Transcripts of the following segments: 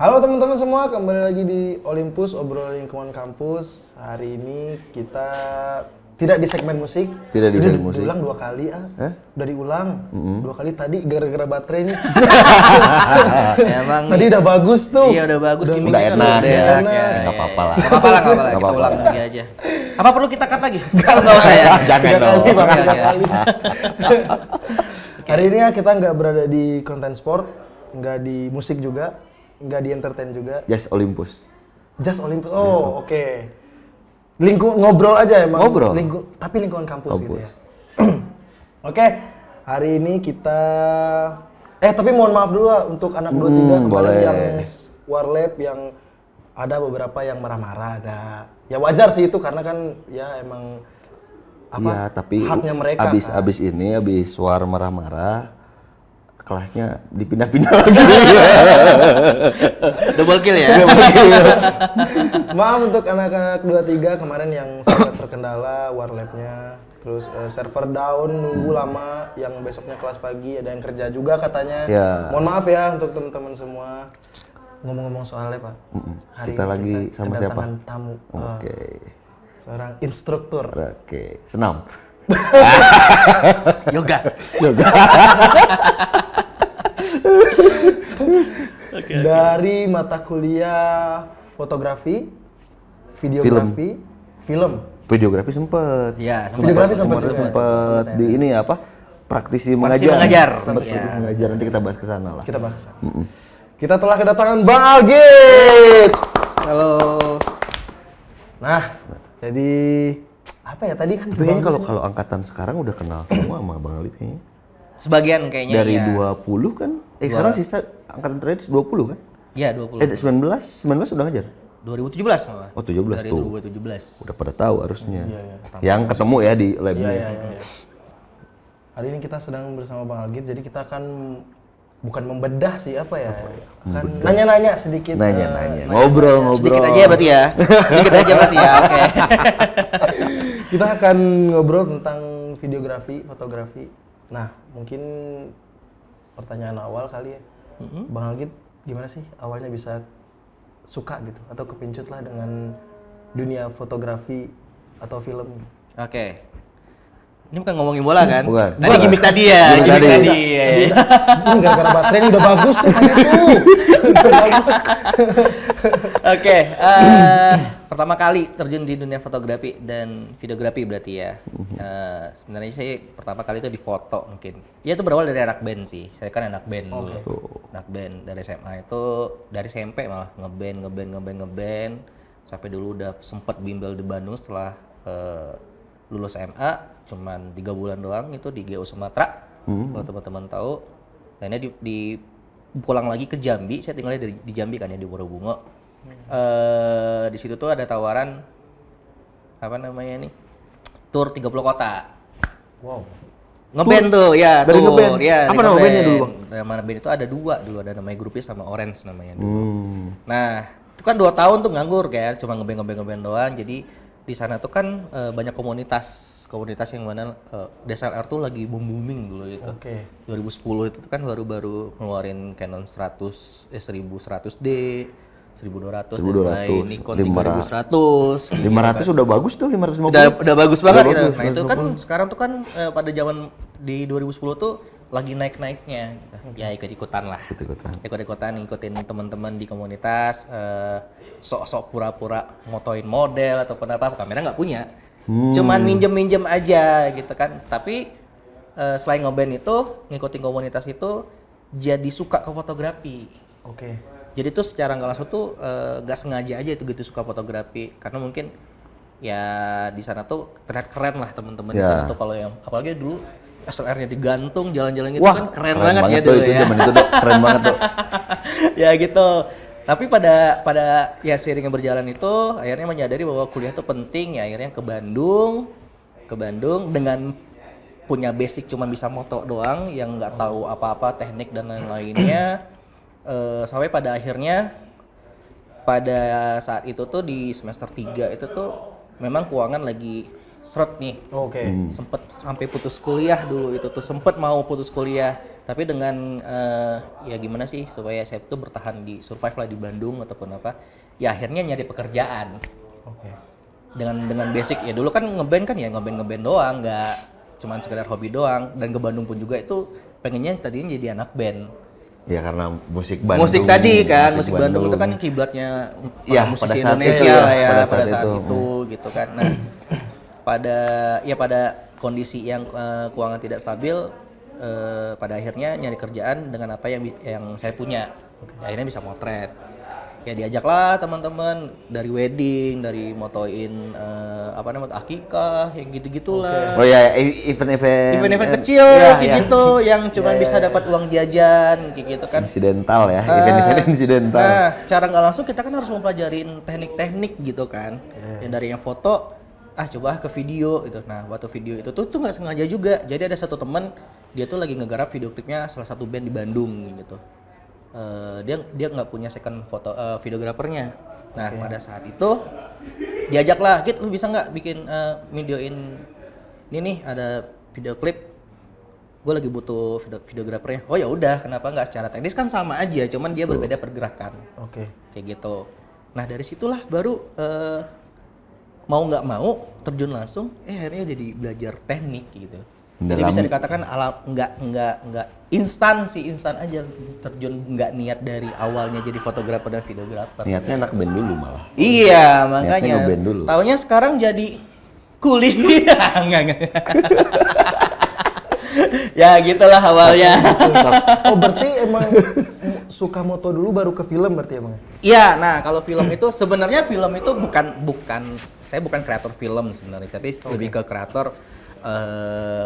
Halo teman-teman semua, kembali lagi di Olympus, obrolan lingkungan kampus. Hari ini kita tidak di segmen musik. Tidak di segmen musik. Diulang 2 kali Udah diulang 2 kali tadi gara-gara baterai nih. Emang tadi udah bagus tuh. Iya udah bagus, udah enak ya. Ya. Nggak apa-apa lah. Nggak apa-apa lah, kita ulang lagi aja. Apa perlu kita cut lagi? Enggak usah ya. Jangan dong. Kali. Hari ini ya kita nggak berada di konten sport, nggak di musik juga, nggak di entertain juga. Just Olympus. Just Olympus. Oh, oke. Ngobrol aja emang. Ngobrol. Tapi lingkungan kampus gitu ya. Oke. Hari ini kita tapi mohon maaf dulu lah untuk anak 23 kemarin boleh. yang warlab yang ada beberapa yang marah-marah ada. Ya wajar sih itu karena kan ya emang Iya, tapi haknya mereka. Abis suar marah-marah, kelasnya dipindah-pindah lagi. Double kill ya. Maaf untuk anak-anak 23 kemarin yang sangat terkendala warlabnya. Terus server down, nunggu lama, yang besoknya kelas pagi, ada yang kerja juga katanya. Ya. Mohon maaf ya untuk teman-teman semua. Ngomong-ngomong soal lab, Pak. Hari Kita ini lagi sama siapa? kedatangan tamu. Oke. Seorang instruktur. Oke. Senam. Yoga. Dari mata kuliah fotografi, videografi, film. Videografi sempet. Iya, Videografi sempet juga. Sempet di ini apa? Praktisi Praktisi mengajar. mengajar. Sempet Iya. mengajar, nanti kita bahas ke sana lah. Kita bahas kesana. Kita telah kedatangan Bang Algit. Halo. Nah, jadi apa ya tadi kan Kayaknya kalau angkatan sekarang udah kenal semua sama Bang Alit kayaknya. Sebagian kayaknya Dari ya. 20 kan? Sekarang sisa angkatan terakhir 20 kan? Iya, 20. 19 udah ngajar? 2017 malah. Oh 17 Dari tuh. 2017. Udah pada tahu harusnya. Iya. Yang ketemu ya di labnya. Iya. Hari ini kita sedang bersama Bang Algit, jadi kita akan bukan membedah sih apa ya, akan nanya-nanya sedikit. Nanya-nanya. Ngobrol. Sedikit aja berarti ya. Sedikit aja berarti ya. Oke. Kita akan ngobrol tentang videografi, fotografi. Nah, mungkin pertanyaan awal kali ya, Bang Algit gimana sih awalnya bisa suka gitu atau kepincut lah dengan dunia fotografi atau film? Oke. Ini bukan ngomongin bola kan? Bukan. Tadi gimmick tadi ya. Gimmick tadi. Ini gara-gara baterai ini udah bagus tuh tadi tuh. Oke, pertama kali terjun di dunia fotografi dan videografi berarti ya. Sebenarnya sih pertama kali itu di foto mungkin. Ya itu berawal dari anak band sih. Saya kan anak band dulu. Anak band dari SMA itu, dari SMP malah ngeband. Sampai dulu udah sempet bimbel di Bandung setelah lulus SMA. Cuman 3 bulan doang itu di GU Sumatera. Kalau teman-teman tahu. Akhirnya di pulang lagi ke Jambi, saya tinggalnya di Jambi kan ya, di Borobungo. Di situ tuh ada tawaran apa namanya nih? Tur 30 kota. Wow. Ngeband tuh, ya Dari tuh. ngeband? Ya, Apa nama bandnya dulu, Bang? Nama band itu ada 2 dulu, ada namanya Grupis sama Orange namanya dulu. Nah, itu kan 2 tahun tuh nganggur kayak cuma ngeband doang. Jadi di sana tuh kan banyak komunitas yang mana DSLR tuh lagi booming dulu itu. Oke. 2010 itu kan baru ngeluarin Canon 1100D, 1200, dan Nikon 3100. 500 udah bagus tuh, 550. Udah bagus banget gitu. bagus, Nah, itu kan sekarang tuh kan pada zaman di 2010 tuh lagi naik-naiknya gitu. Ya ikut-ikutan lah. Ikut-ikutan ngikutin teman-teman di komunitas, sok-sok pura-pura motoin model ataupun apa, kamera nggak punya. Cuman minjem aja gitu kan. Tapi selain ngeband itu, ngikutin komunitas itu jadi suka ke fotografi. Oke. Jadi tuh secara nggak langsung tuh nggak sengaja aja itu gitu suka fotografi, karena mungkin ya di sana tuh terlihat keren lah teman-teman di sana tuh, kalau yang apalagi dulu SLR-nya digantung jalan-jalan gitu. Wah, kan keren banget ya dulu itu ya. zaman itu tuh keren banget tuh. Ya gitu. Tapi pada ya seiringnya berjalan itu akhirnya menyadari bahwa kuliah itu penting, ya akhirnya ke Bandung dengan punya basic cuma bisa moto doang, yang nggak tahu apa-apa teknik dan lain-lainnya. Sampai pada akhirnya pada saat itu tuh di semester 3 itu tuh memang keuangan lagi seret nih. Oke. Sempet sampai putus kuliah dulu itu tuh, sempet mau putus kuliah Tapi dengan ya gimana sih supaya saya tuh bertahan di survive lah di Bandung ataupun apa, ya akhirnya nyari pekerjaan. Oke. Dengan basic ya dulu kan ngeband kan ya ngeband doang, nggak cuman sekedar hobi doang. Dan ke Bandung pun juga itu pengennya tadinya jadi anak band. Ya karena musik Bandung. Musik tadi kan, musik Bandung itu kan kiblatnya Ya, musisi pada saat Indonesia itu ya, lah ya pada pada saat saat itu. itu gitu kan. Nah, pada kondisi yang keuangan tidak stabil, pada akhirnya nyari kerjaan dengan apa yang saya punya. Akhirnya bisa motret. Ya diajaklah teman-teman dari wedding, dari motoin apa namanya akikah, yang gitu-gitulah. Oh ya, event-event Event-event kecil ya, kayak ya. gitu yang cuma bisa dapat uang jajan kayak gitu kan. Insidental ya, event-event insidental. Nah, secara nggak langsung kita kan harus mempelajarin teknik-teknik gitu kan. Yang dari yang foto, coba ke video gitu. Nah, waktu video itu tuh nggak sengaja juga. Jadi ada satu teman dia tuh lagi ngegarap video klipnya salah satu band di Bandung gitu. Dia nggak punya second foto videografernya. Nah, pada saat itu diajaklah, "Git, lu bisa nggak bikin videoin ini nih ada video klip, gue lagi butuh videografernya." Oh ya udah, kenapa nggak? Secara teknis kan sama aja, cuman dia berbeda pergerakan. Oke. Kayak gitu. Nah dari situlah baru mau nggak mau terjun langsung, akhirnya jadi belajar teknik gitu. Jadi bisa dikatakan nggak instan aja terjun, nggak niat dari awalnya jadi fotografer dan videografer. Niatnya anak band dulu malah. Iya makanya. ngeband dulu. Taunya sekarang jadi kuliah. Enggak. Ya gitulah awalnya. Oh berarti emang suka moto dulu baru ke film berarti emang? Iya, nah kalau film itu sebenarnya film itu bukan saya bukan kreator film sebenarnya, tapi lebih ke kreator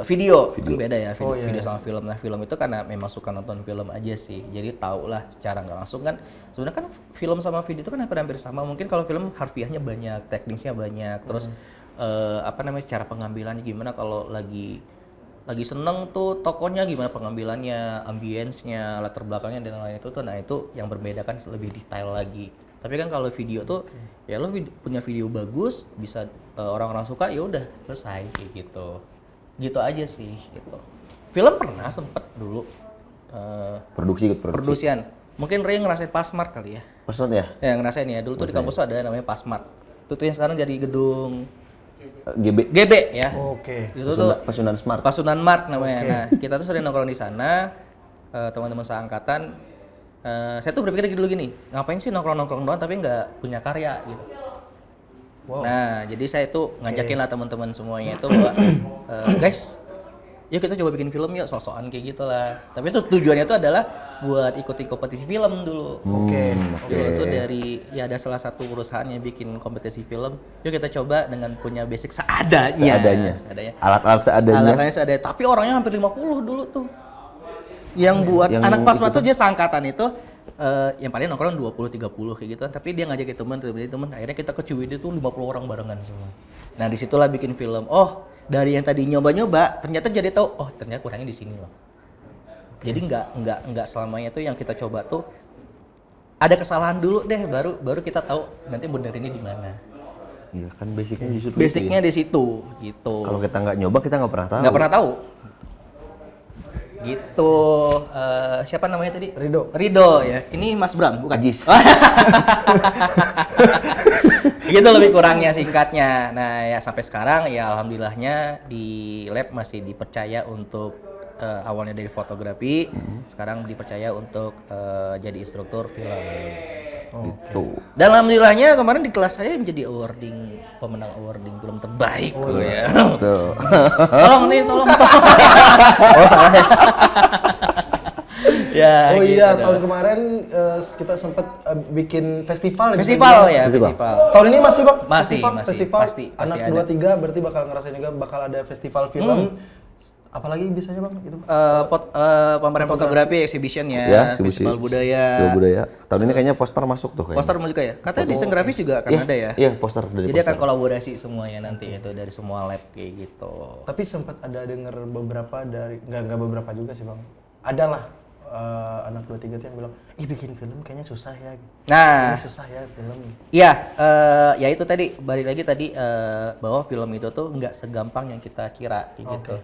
video. Kan beda ya video sama film. Nah film itu karena memang suka nonton film aja sih, jadi tau lah secara nggak langsung kan sebenarnya kan film sama video itu kan hampir sama. Mungkin kalau film harfiahnya banyak, teknisnya banyak, terus apa namanya cara pengambilannya gimana, kalau lagi seneng tuh tokonya gimana pengambilannya, ambience-nya, latar belakangnya dan lain-lain itu tuh, nah itu yang berbeda kan lebih detail lagi. Tapi kan kalau video tuh ya lo punya video bagus, bisa orang-orang suka, ya udah selesai kayak gitu. Gitu aja sih gitu. Film pernah sempet dulu Produksi. produksian. Mungkin Ray ngerasain Pasmart kali ya. Persot ya? Ya ngerasain ya. Dulu tuh di kampus tuh ada namanya Pasmart. Itu tuh yang sekarang jadi gedung GB ya. Oke. Itu tuh Pasundan Smart. Pasundan Mart namanya. Nah, kita tuh sering nongkrong di sana, teman-teman seangkatan. Saya tuh berpikir dulu gini, ngapain sih nongkrong-nongkrong doang tapi nggak punya karya gitu. Wow. Nah, jadi saya tuh ngajakin lah teman-teman semuanya itu bahwa guys, yuk kita coba bikin film yuk, sok-sokan kayak gitulah. Tapi itu tujuannya itu adalah buat ikuti kompetisi film dulu. Oke. Itu dari ya ada salah satu perusahaan yang bikin kompetisi film. Yuk kita coba dengan punya basic seadanya. Alat-alat seadanya. Alat-alatnya seadanya. Tapi orangnya hampir 50 dulu tuh. Yang buat anak Pasma tuh dia seangkatan itu yang paling nongkrong 20-30 kayak gitu. Tapi dia ngajakin teman, akhirnya kita ke Ciwidey tuh 50 orang barengan semua. Nah, disitulah bikin film. Oh, dari yang tadi nyoba-nyoba ternyata jadi tahu, oh ternyata kurangnya di sini loh. Jadi nggak selamanya tuh yang kita coba tuh ada kesalahan dulu deh, baru kita tahu nanti benerinnya di mana. Iya kan basicnya di situ. Basicnya di situ gitu. Kalau kita nggak nyoba kita nggak pernah tahu. Nggak pernah tahu. Gitu. Siapa namanya tadi? Rido ya. Ini Mas Bram bukan? Ajis. Gitu lebih kurangnya singkatnya. Nah ya sampai sekarang ya alhamdulillahnya di lab masih dipercaya untuk awalnya dari fotografi, sekarang dipercaya untuk jadi instruktur film. Gitu. Dan alhamdulillahnya kemarin di kelas saya menjadi pemenang awarding film terbaik. Ya. Tuh. Tolong. Oh salah ya. Ya, Oh gitu iya, dah. tahun kemarin kita sempat bikin festival. Festival. Tahun ini masih Bang? Masih, festival. pasti Anak ada. 23 berarti bakal ngerasain juga, bakal ada festival film. Apalagi biasanya Bang itu? Pameran fotografi, exhibition Ya, ya, eksibisi. festival budaya. Festival budaya. Tahun ini kayaknya poster masuk tuh kayaknya. Poster juga ya? Katanya desain grafis juga akan ada ya? Iya, poster dari Jadi poster. akan kolaborasi semuanya nanti itu dari semua lab kayak gitu. Tapi sempat ada denger beberapa dari, nggak beberapa juga sih Bang. Adalah anak 23 tuh yang bilang, ih bikin film kayaknya susah ya. Nah, Ini susah ya film. iya, ya itu tadi balik lagi tadi bahwa film itu tuh nggak segampang yang kita kira kayak gitu.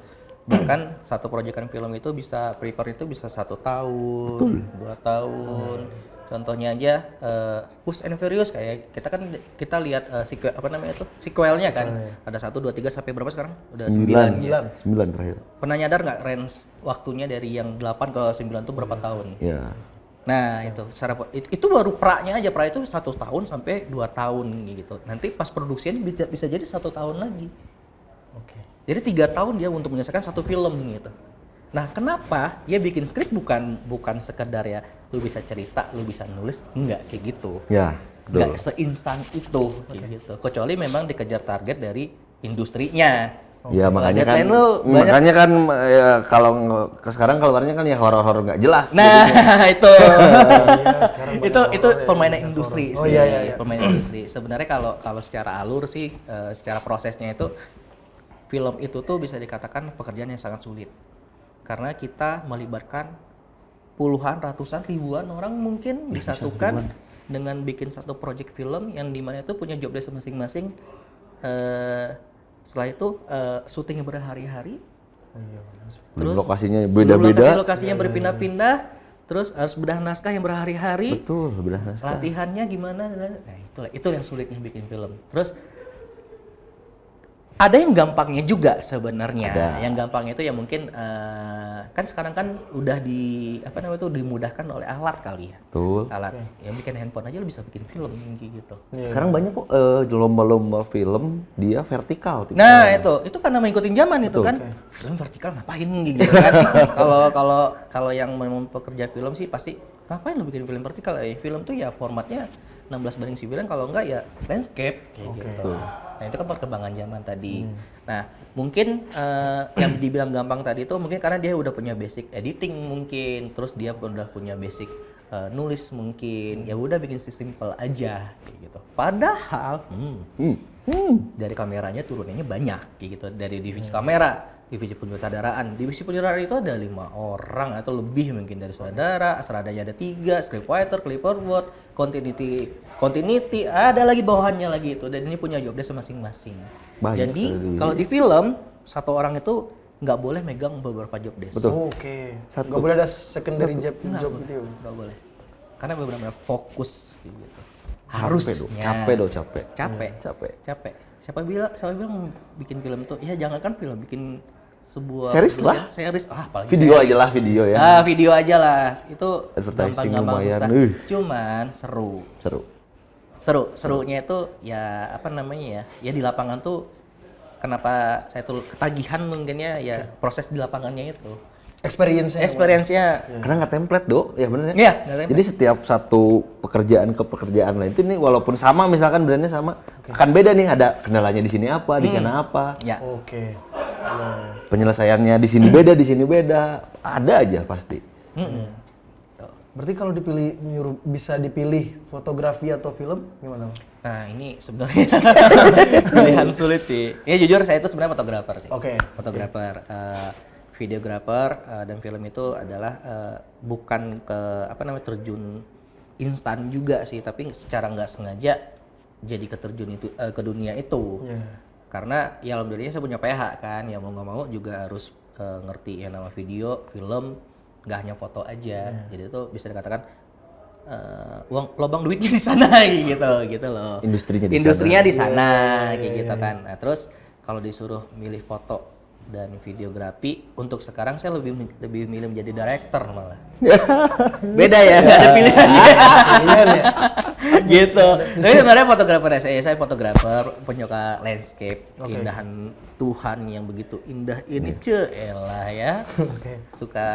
Bahkan satu proyekan film itu bisa prepare itu bisa 1 tahun, 2 tahun. Contohnya aja Fast and Furious kayak kita lihat sequel apa namanya itu sequelnya kan. Ada 1, 2, 3 sampai berapa sekarang? Udah 9. 9 terakhir. Pernah nyadar nggak range waktunya dari yang 8 ke 9 itu berapa tahun? Ya. Nah itu itu baru pra-nya aja, pra itu 1 tahun sampai 2 tahun gitu. Nanti pas produksinya bisa jadi 1 tahun lagi. Oke. Jadi 3 tahun dia untuk menyelesaikan satu film gitu. Nah kenapa dia bikin skrip bukan sekedar ya lu bisa cerita, lu bisa nulis, enggak kayak gitu. Ya, Enggak seinstan itu kayak gitu. Kecuali memang dikejar target dari industrinya. Ya makanya kan, Deadline lu banyak. ya, kalau sekarang keluarnya kan ya horor-horor nggak jelas. Nah itu sekarang itu permainan industri horor. Oh, sih, iya. permainan industri. Sebenarnya kalau secara alur sih, secara prosesnya itu film itu tuh bisa dikatakan pekerjaan yang sangat sulit karena kita melibatkan puluhan, ratusan, ribuan orang mungkin disatukan dengan bikin satu project film yang dimana itu punya job desk masing-masing. Setelah itu syutingnya berhari-hari. Terus lokasinya beda-beda. Lokasinya berpindah-pindah. Terus harus bedah naskah yang berhari-hari. Betul, bedah naskah. Latihannya gimana? Nah, itu yang sulitnya bikin film. Terus ada yang gampangnya juga sebenarnya. Ada. Yang gampangnya itu ya mungkin kan sekarang kan udah dimudahkan oleh alat kali ya. Betul. Alat. Yang bikin handphone aja lo bisa bikin film gitu. Sekarang banyak kok lomba-lomba film dia vertikal. Nah itu karena mengikuti zaman itu kan. Film vertikal ngapain gitu kan. Kalau yang memang pekerja film sih pasti ngapain lo bikin film vertikal? Film tuh ya formatnya 16:9, kalau enggak ya landscape kayak gitu. Nah itu kan perkembangan zaman tadi. Nah mungkin yang dibilang gampang tadi itu mungkin karena dia udah punya basic editing mungkin, terus dia udah punya basic nulis mungkin, ya udah bikin simple aja kayak gitu. Padahal dari kameranya turunannya banyak kayak gitu, dari divisi kamera, divisi penyutradaraan. Divisi penyutradaraan itu ada 5 orang atau lebih mungkin dari sutradara, sutradanya ada 3, scriptwriter, clipboard, continuity, ada lagi bawahannya lagi itu, dan ini punya job desk masing-masing. Jadi kalau di film satu orang itu nggak boleh megang beberapa job desk. Betul. Oke. Nggak boleh ada secondary job gitu ya? Nggak boleh. Karena benar-benar fokus gitu. Harusnya. Capek. Siapa bilang bikin film tuh? Ya jangankan film, bikin sebuah series lah. Series. Apalagi video series. aja lah, video ya. Video aja lah. Itu Advertising gampang lumayan. susah. Cuman serunya itu ya apa namanya ya? Ya di lapangan tuh kenapa saya tuh ketagihan mungkin ya proses di lapangannya itu. Experience-nya. Karena nggak template, Dok. Ya bener ya? Iya, nggak template. Jadi setiap satu pekerjaan ke pekerjaan lain itu nih walaupun sama, misalkan brandnya sama, akan beda nih, ada kendalanya di sini apa, di sana apa. Ya. Oke. Penyelesaiannya di sini beda. Ada aja pasti. Berarti kalau bisa dipilih fotografi atau film gimana? Nah ini sebenarnya pilihan sulit sih. Ya jujur saya itu sebenarnya fotografer sih. Oke. Fotografer, videografer dan film itu adalah bukan terjun instan juga sih, tapi secara nggak sengaja jadi keterjun itu ke dunia itu. Karena ya alhamdulillah saya punya PH kan, ya mau nggak mau juga harus ngerti yang nama video, film, nggak hanya foto aja. Jadi itu bisa dikatakan lobang duitnya di sana gitu loh. Industrinya di sana kayak gitu kan. Nah, terus kalau disuruh milih foto dan videografi, untuk sekarang saya lebih milih menjadi director malah. Beda ya, nggak ada pilihannya. Gitu. Tapi sebenarnya fotografer saya fotografer, penyuka landscape, keindahan Tuhan yang begitu indah ini elah ya. Suka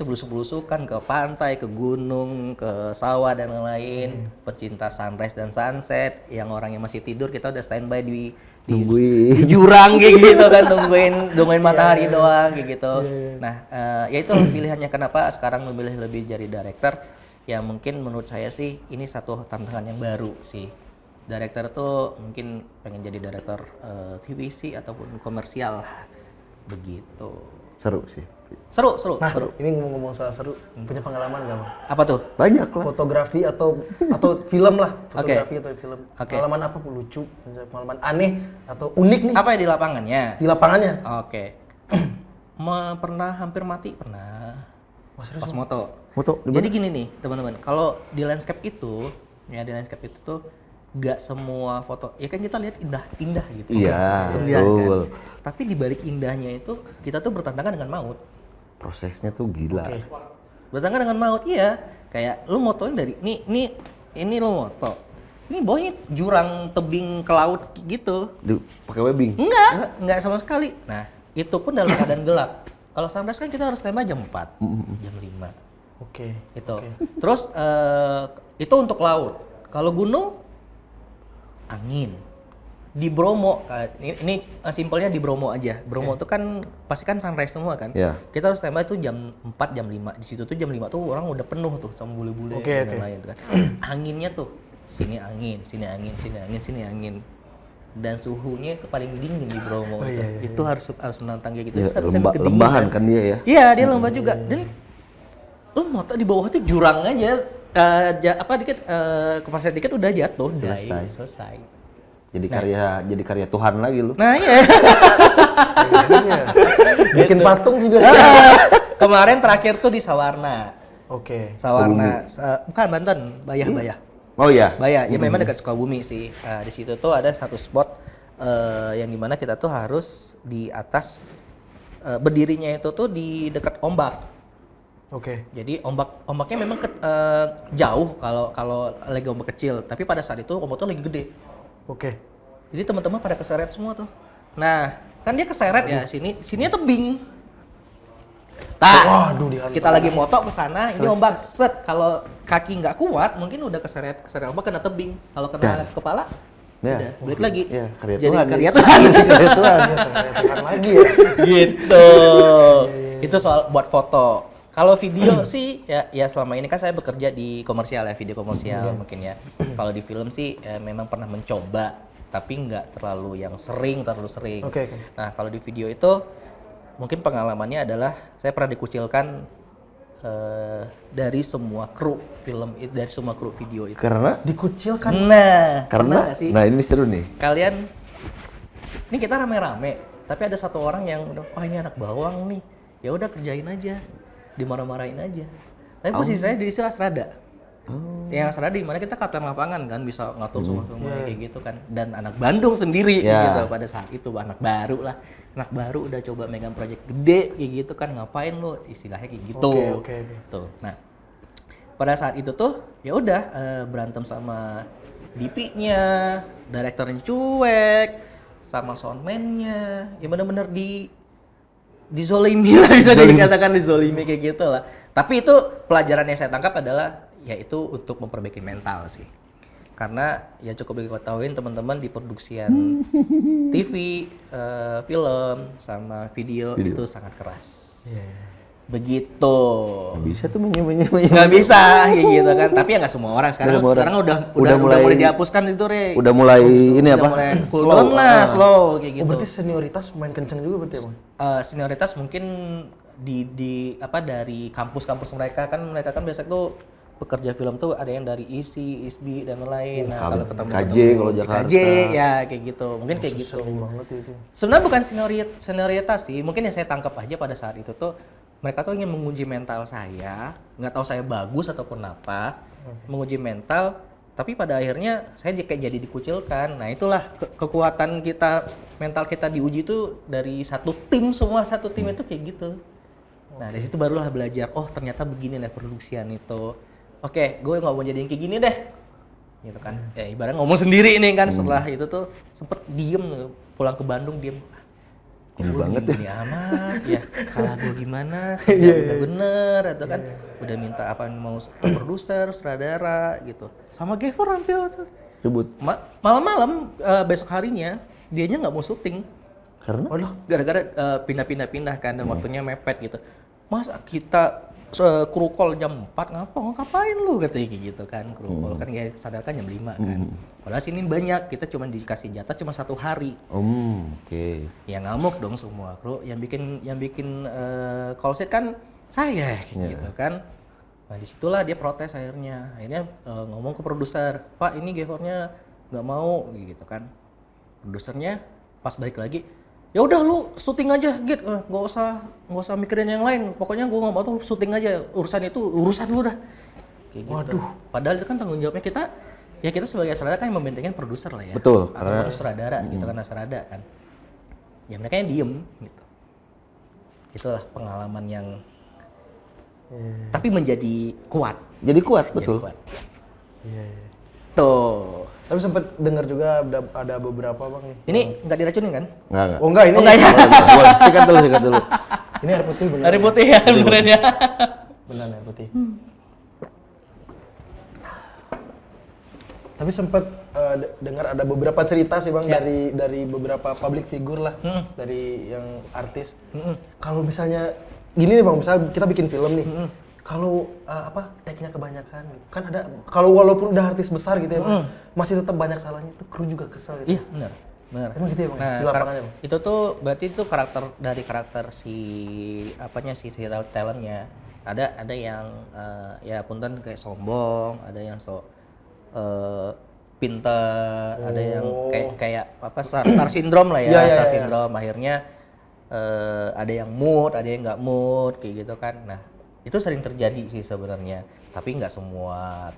belusuk-belusukan ke pantai, ke gunung, ke sawah dan lain-lain. Pecinta sunrise dan sunset, yang orang yang masih tidur kita udah standby di jurang kayak gitu kan, nungguin matahari doang kayak gitu. Nah, ya itu pilihannya kenapa sekarang memilih lebih jadi director. Ya mungkin menurut saya sih ini satu tantangan yang baru sih. Director tuh mungkin pengen jadi director TVC ataupun komersial begitu. Seru sih. Seru. Ini ngomong-ngomong soal seru, punya pengalaman nggak, Bang? Apa tuh? Banyak lah. Fotografi atau film lah, fotografi Okay. atau film. Okay. Pengalaman apa lucu, pengalaman aneh atau unik nih? Apa ya di lapangannya? Di lapangannya. Oke. Pernah hampir mati, pernah. Wah, serius, Pas Bang? moto. Moto di Jadi gini nih teman-teman, kalau di landscape itu, ya di landscape itu tuh nggak semua foto, ya kan kita lihat indah-indah gitu. Iya, Indah, betul. kan? Tapi di balik indahnya itu kita tuh bertentangan dengan maut. Prosesnya tuh gila. Oke. Bertentangan dengan maut, iya. Kayak lu motoin dari ini lu moto. Ini bawahnya jurang tebing ke laut gitu. Pakai webbing. Enggak sama sekali. Nah, itu pun dalam keadaan gelap. Kalau sunrise kan kita harus tembak jam 4, jam 5. Oke. Itu. Terus itu untuk laut. Kalau gunung angin. Di Bromo, ini simpelnya di Bromo aja. Bromo itu kan pasti kan sunrise semua kan. Iya. Kita harus tembak itu jam 4, jam 5. Di situ tuh jam 5 tuh orang udah penuh tuh sama bule-bule dan lain kan. Anginnya tuh sini angin, sini angin, sini angin, sini angin. Dan suhunya itu paling dingin di Bromo. Itu harus menantang kayak gitu. Ya, Sampai lembahan kan dia ya. Iya, dia lembah juga. Dan lu moto di bawah tuh jurang aja. Kepasnya dikit udah jatuh, selesai. Jadi karya Tuhan lagi lu. Nah, iya. Bikin patung sih biasa. Kemarin terakhir tuh di Sawarna. Oke. Sawarna, bukan Banten, Bayah. Oh iya. Bayah, ya memang dekat Sukabumi sih. Di situ tuh ada satu spot yang dimana kita tuh harus di atas berdirinya itu tuh di dekat ombak. Oke. Jadi ombaknya memang jauh kalau lagi ombak kecil, tapi pada saat itu ombak tuh lagi gede. Oke. Jadi teman-teman pada keseret semua tuh. Nah, kan dia keseret ya sini tebing. Waduh, dihantam. Kita lagi moto ke sana, ini ombak set. Kalau kaki nggak kuat, mungkin udah keseret ombak kena tebing. Kalau kena kepala, udah balik lagi. Ya, karya Jadi Tuhan. karya Tuhan. Karya Tuhan. Tuhan lagi ya. Gitu. Itu soal buat foto. Kalau video sih ya selama ini kan saya bekerja di komersial ya, video komersial mungkin ya. Kalau di film sih memang pernah mencoba, tapi nggak terlalu sering. Oke. Nah, kalau di video itu mungkin pengalamannya adalah saya pernah dikucilkan dari semua kru film, dari semua kru video itu. Karena Dikucilkan. Nah, karena nggak sih? nah ini seru nih. Kalian, ini kita rame-rame, tapi ada satu orang yang udah, wah ini anak bawang nih, ya udah kerjain aja, dimarah-marahin aja. Tapi posisi saya di situ asrada. Yang asrada di mana kita kapten lapangan kan, bisa ngatur semua kayak gitu kan. Dan anak Bandung sendiri gitu pada saat itu, anak baru lah. Anak baru udah coba megang proyek gede kayak gitu kan, ngapain lo, istilahnya kayak gitu. Oke. Tuh. Nah, pada saat itu tuh ya udah berantem sama DP-nya, direkturnya cuek, sama soundman-nya. Ya bener-bener dizolimi lah, bisa dikatakan dizolimi kayak gitu lah. Tapi itu pelajaran yang saya tangkap adalah yaitu untuk memperbaiki mental sih. Karena ya cukup diketahui teman-teman di produksian TV, film, sama video itu sangat keras. Begitu. Nggak bisa tuh Nggak bisa kayak gitu kan. Tapi ya nggak semua orang sekarang udah mulai dihapuskan itu, Re. Udah mulai ini Udah apa? mulai cool down lah, slow kayak gitu. Oh, berarti senioritas main kenceng juga berarti ya, Bang? Senioritas mungkin dari kampus-kampus mereka kan biasa tuh pekerja film tuh ada yang dari ISI, ISBI dan lain-lain. Nah, kalau ketemu KJ kalau Jakarta. KJ ya kayak gitu. Mungkin kayak gitu. Sering banget itu. Sebenarnya bukan senioritas sih. Mungkin yang saya tangkap aja pada saat itu tuh mereka tuh ingin menguji mental saya. Nggak tahu saya bagus ataupun apa. Menguji mental. Tapi pada akhirnya saya kayak jadi dikucilkan. Nah itulah kekuatan kita, mental kita diuji tuh dari satu tim itu kayak gitu. Nah dari situ barulah belajar. Oh ternyata begini lah produksian itu. Oke, gue nggak mau jadiin kayak gini deh, gitu kan? Ya ibaratnya ngomong sendiri nih kan. Setelah itu tuh sempet diem, pulang ke Bandung diem. Ini banget gini amat, ya salah gue gimana? Udah bener, atau kan udah minta apa mau produser, sutradara, gitu. Sama Gevor hampir tuh. Ribut. Malam-malam besok harinya dianya nggak mau syuting. Karena? Gara-gara pindah-pindah kan dan waktunya mepet gitu. Masa kita kru call jam 4 ngapain lu katanya kayak gitu kan. Kru call kan ya sadarkan jam 5 kan. Padahal sini banyak, kita cuma dikasih jatah cuma 1 hari. Oke. Ya ngamuk dong semua kru. Yang bikin call set kan saya kayak gitu kan. Nah disitulah dia protes akhirnya ngomong ke produser, Pak ini Gevornya nggak mau gitu kan. Produsernya pas balik lagi, ya udah lu syuting aja Git, nggak usah mikirin yang lain, pokoknya gue nggak mau tuh syuting aja, urusan lu dah. Kayak gitu. Waduh. Padahal itu kan tanggung jawabnya kita sebagai sutradara kan yang membentengi produser lah ya. Betul, Atau karena sutradara gitu kan, sutradara kan. Ya mereka yang diem gitu. Itulah pengalaman yang tapi menjadi kuat. jadi kuat, betul. Jadi kuat. Iya. Tuh. Tapi sempet dengar juga ada beberapa bang nih. Ini nggak diracunin kan? Enggak. Oh enggak ini. Oh, enggak ya? Boleh. Sikat dulu. Ini air putih bener. Dari putih ya beneran ya. Benar air putih. Tapi sempet dengar ada beberapa cerita sih bang dari beberapa public figure lah, dari yang artis. Kalau misalnya gini nih bang, misal kita bikin film nih, kalau take-nya kebanyakan gitu. Kan ada, kalau walaupun udah artis besar gitu ya bang, masih tetap banyak salahnya, tuh kru juga kesel gitu. Iya benar. Emang gitu ya bang? Nah, Di lapangannya bang? itu tuh berarti itu karakter si talentnya. Ada yang ya punten kayak sombong, ada yang pinter, ada yang kayak star syndrome lah ya, star syndrome. Akhirnya ada yang mood, ada yang nggak mood kayak gitu kan. Nah itu sering terjadi sih sebenarnya, tapi nggak semua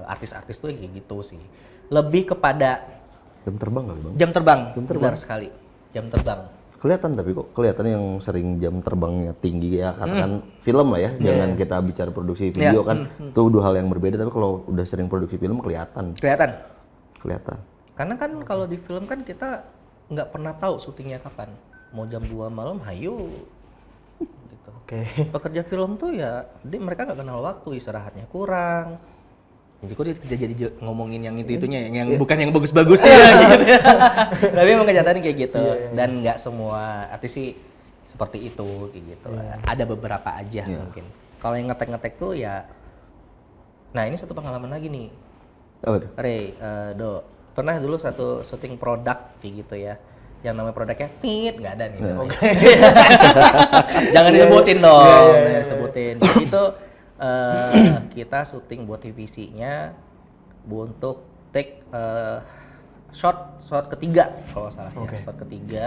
artis-artis tuh kayak gitu sih. Lebih kepada Jam terbang kali bang? jam terbang, benar sekali. Jam terbang. Kelihatan tapi kok kelihatan yang sering jam terbangnya tinggi ya, katakan film lah ya, jangan kita bicara produksi video kan, itu dua hal yang berbeda. Tapi kalau udah sering produksi film kelihatan. Karena kan kalau di film kan kita nggak pernah tahu syutingnya kapan. Mau jam 2 malam, hayu. Gitu. Oke. Pekerja film tuh ya, mereka nggak kenal waktu, istirahatnya kurang. Jadi kok dia jadi ngomongin yang itu-itunya, yang bukan yang bagus-bagusnya gitu ya. Tapi emang kenyataannya kayak gitu. Dan nggak semua artis sih seperti itu kayak gitu. Ada beberapa aja mungkin. Kalau yang ngetek-ngetek tuh ya, nah ini satu pengalaman lagi nih. Apa tuh? Ray, Do, pernah dulu satu syuting produk kayak gitu ya. Yang namanya produknya Pit, nggak ada nih. Oke. Jangan disebutin dong, disebutin. Jadi itu kita syuting buat TVC-nya untuk take shot ketiga kalau nggak salah ya, shot ketiga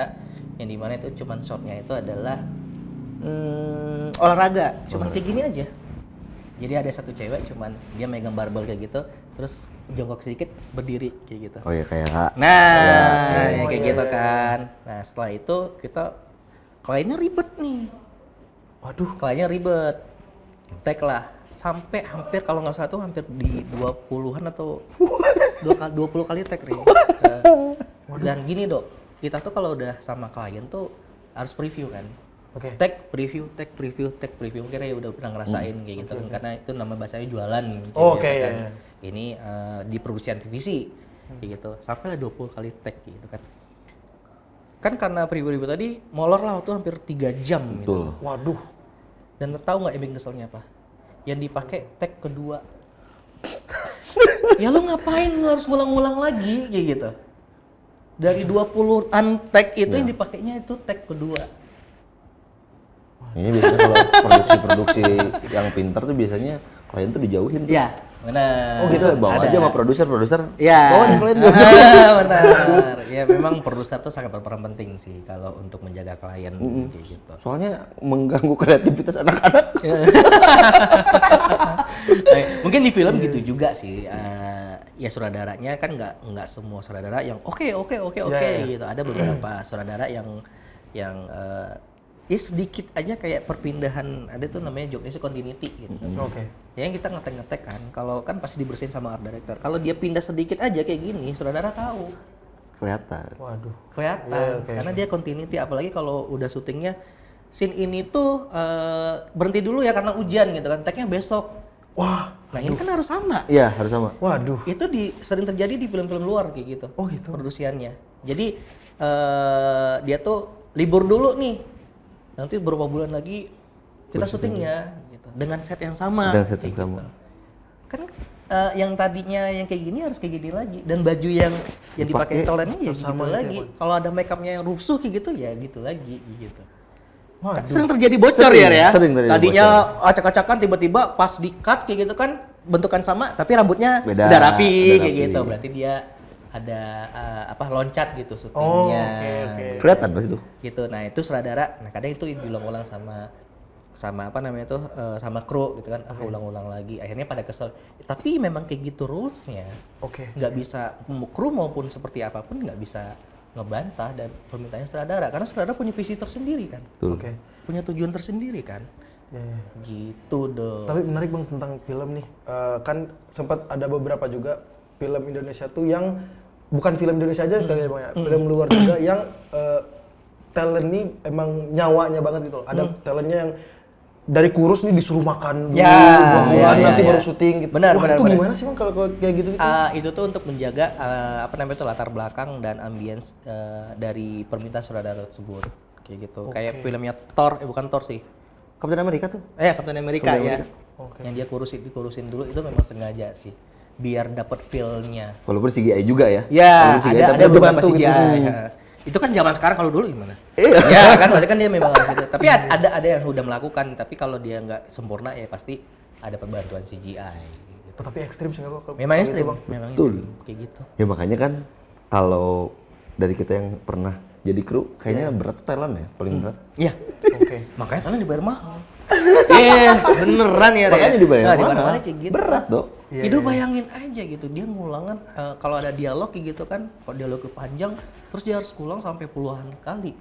yang dimana itu cuman shotnya itu adalah olahraga, cuman kayak gini aja. Jadi ada satu cewek cuman dia megang barbel kayak gitu, terus jongkok sedikit berdiri kayak gitu. Oh ya kayak. Nah, kayak gitu kan. Nah setelah itu kita kliennya ribet nih. Waduh, kliennya ribet. Take lah sampai hampir kalau nggak salah tuh hampir di 20-an atau 20 kali take Ray. Dan gini Dok, kita tuh kalau udah sama klien tuh harus preview kan. Take preview. Mungkin ya udah pernah ngerasain kayak gitu kan, karena itu nama bahasanya jualan gitu kan. Ini di produksian TVC kayak gitu. Sampailah 20 kali take gitu kan. Kan karena preview tadi molor lah waktu hampir 3 jam gitu. Waduh. Dan tahu nggak yang ngeselnya apa? Yang dipakai tag kedua. Ya lu ngapain lu harus ngulang-ngulang lagi kayak gitu. Dari 20-an tag itu yang dipakainya itu tag kedua. Ini biasanya kalau produksi yang pintar tuh biasanya klien tuh dijauhin tuh. Iya, benar. Oh gitu, bawa aja sama produser. Iya. Bawa nih klien juga. Benar. Ya memang produser tuh sangat berperan penting sih kalau untuk menjaga klien kayak gitu. Soalnya mengganggu kreativitas anak-anak. Mungkin di film gitu juga sih. Ya sutradaranya kan nggak semua sutradara yang oke gitu. Ada beberapa sutradara yang ya sedikit aja kayak perpindahan, ada tuh namanya job continuity gitu. Yang kita ngetek kan, kalau kan pasti dibersihin sama art director. Kalau dia pindah sedikit aja kayak gini, sutradara tahu. Kelihatan. Waduh. Kelihatan, karena dia continuity. Apalagi kalau udah syutingnya, scene ini tuh berhenti dulu ya karena hujan gitu kan, tag-nya besok. Wah, nah ini kan harus sama. Iya, harus sama. Waduh. Itu sering terjadi di film-film luar kayak gitu. Oh gitu. Produksiannya. Jadi dia tuh libur dulu nih. Nanti beberapa bulan lagi kita syutingnya gitu dengan set yang sama. Dengan set yang sama. Kan yang tadinya yang kayak gini harus kayak gini lagi, dan baju yang dipakai talentnya ya gitu lagi. Kalau ada make upnya yang rusuh kayak gitu ya gitu lagi gitu. Kan sering terjadi bocor ya. Sering terjadi tadinya acak-acakan tiba-tiba pas di cut kayak gitu kan bentukan sama tapi rambutnya beda, udah rapi kayak gitu. Berarti dia ada loncat gitu syutingnya. Oke. Kelihatan pas itu. Gitu. Nah, itu sutradara. Nah, kadang itu diulang-ulang sama sama kru gitu kan. Ulang-ulang lagi. Akhirnya pada kesel. Tapi memang kayak gitu rules-nya. Oke. Nggak bisa kru maupun seperti apapun nggak bisa ngebantah dan permintaannya sutradara karena sutradara punya visi tersendiri kan. Betul. Oke. Punya tujuan tersendiri kan. Ya, ya. Gitu dong. Tapi menarik Bang tentang film nih. Kan sempat ada beberapa juga film Indonesia tuh yang bukan film Indonesia aja kali ya Bang ya. Film luar juga yang talent nih emang nyawanya banget gitu. Ada talentnya yang dari kurus nih disuruh makan dulu 2 bulan nanti baru syuting gitu. Benar, Wah, benar, itu benar. gimana sih Bang kalau kayak gitu? Itu tuh untuk menjaga latar belakang dan ambience dari permintaan sutradara tersebut kayak gitu. Kayak filmnya Thor, bukan Thor sih. Captain America tuh. Captain America ya. Oke. Yang dia dikurusin dulu itu memang sengaja sih. Biar dapat feel-nya. Walaupun CGI juga ya. Ya, Walaupun CGI, ada tapi beberapa dibantu gitu. CGI. Ya. Itu kan zaman sekarang, kalau dulu gimana? Iya. Ya kan, berarti kan dia memang harus gitu. Tapi ada yang udah melakukan, tapi kalau dia nggak sempurna ya pasti ada perbantuan CGI. Gitu. Tapi ekstrim sih nggak Bang? Memang Kalau ekstrim, gitu, Bang. memang Betul. ekstrim, kayak gitu. Ya makanya kan kalau dari kita yang pernah jadi kru, kayaknya berat Thailand ya, paling berat. Iya. Oke. Makanya kalian dibayar mahal. Beneran ya. Makanya dibayar Nah, di mahal. mana-mana kayak gitu. Berat, Dok. Itu bayangin aja gitu, dia ngulang kan kalau ada dialog kayak gitu kan, kalau dialognya panjang, terus dia harus ngulang sampai puluhan kali.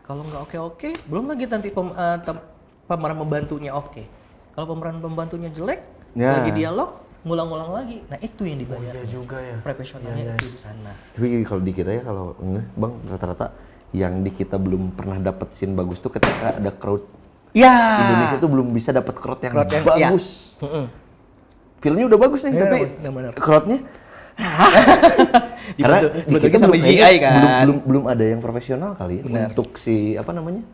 Kalau nggak oke, belum lagi nanti pemeran pembantunya oke. Kalau pemeran pembantunya jelek, Ya. lagi dialog, ngulang-ngulang lagi. Nah itu yang dibayar. Iya juga ya. Profesionalnya itu di sana. Tapi kalau di kita ya, kalau Bang, rata-rata yang di kita belum pernah dapet scene bagus tuh ketika ada crowd. Ya. Indonesia tuh belum bisa dapet crowd yang iya. bagus. Filmnya udah bagus nih, Iya, tapi benar. crowdnya karena di kita sama belum GI kayaknya kan. belum ada yang profesional kali ya Benar. untuk si apa namanya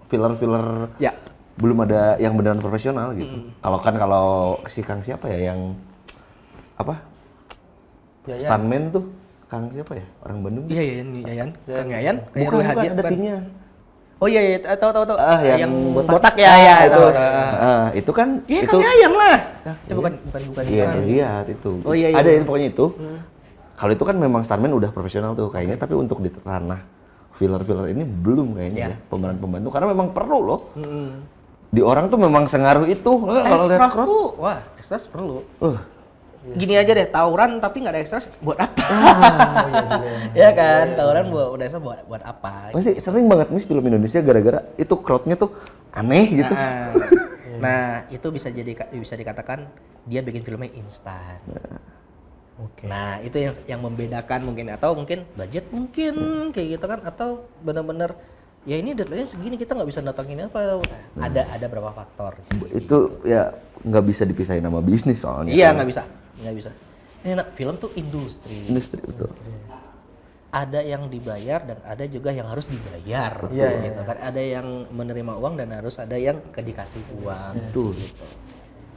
filler Ya. belum ada yang beneran profesional gitu. Kalau si Kang siapa ya yang apa Yayan. stuntman tuh Kang siapa ya orang Bandung? Iya, Yayan. Kang Yayan, kayak Bukan, Roy Hadi, ada bukan? timnya. Oh iya, tahu. Yang botak ya, ya itu. tahu. Itu kan Iya, itu Kang Yayan lah. Ya bukan. iya lihat itu. Oh, iya. Ada itu pokoknya itu. Kalau itu kan memang stuntman udah profesional tuh kayaknya, tapi untuk di ranah filler ini belum kayaknya ya. Pemeran pembantu karena memang perlu loh. Di orang tuh memang sengaruh itu. Kalau lihat Ekstras tuh, wah, ekstras perlu. Iya. Gini aja deh, tawuran tapi nggak ada ekstras buat apa? Oh iya juga. Ya kan, tawuran udah ekstras buat apa? pasti sering banget nih film Indonesia gara-gara itu crowdnya tuh aneh gitu. Nah, itu bisa dikatakan dia bikin filmnya instan. Oke. Nah, itu yang membedakan mungkin, atau mungkin budget mungkin kayak gitu kan, atau benar-benar ya ini deadline-nya segini, kita nggak bisa datangin apa. Ada berapa faktor. Itu ya nggak bisa dipisahin sama bisnis soalnya. Iya, kan. nggak bisa. Ini film tuh industri. Industri betul. Ada yang dibayar dan ada juga yang harus dibayar. Iya, Gitu kan. Ada yang menerima uang dan harus ada yang dikasih uang. Betul.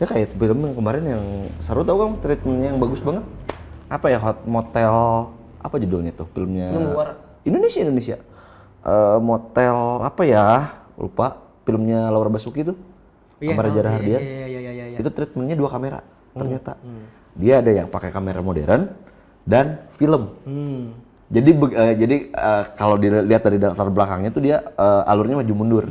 Ya kayak film yang kemarin yang seru tau kan, treatmentnya yang bagus banget. Apa ya, Hot Motel, apa judulnya tuh filmnya? Film luar. Indonesia. Motel apa ya? Lupa. Filmnya Laura Basuki tuh. Sama Reza Rahardian. Iya. Itu treatmentnya 2 kamera ternyata. Dia ada yang pakai kamera modern dan film. Jadi kalau dilihat dari latar belakangnya tuh dia alurnya maju mundur.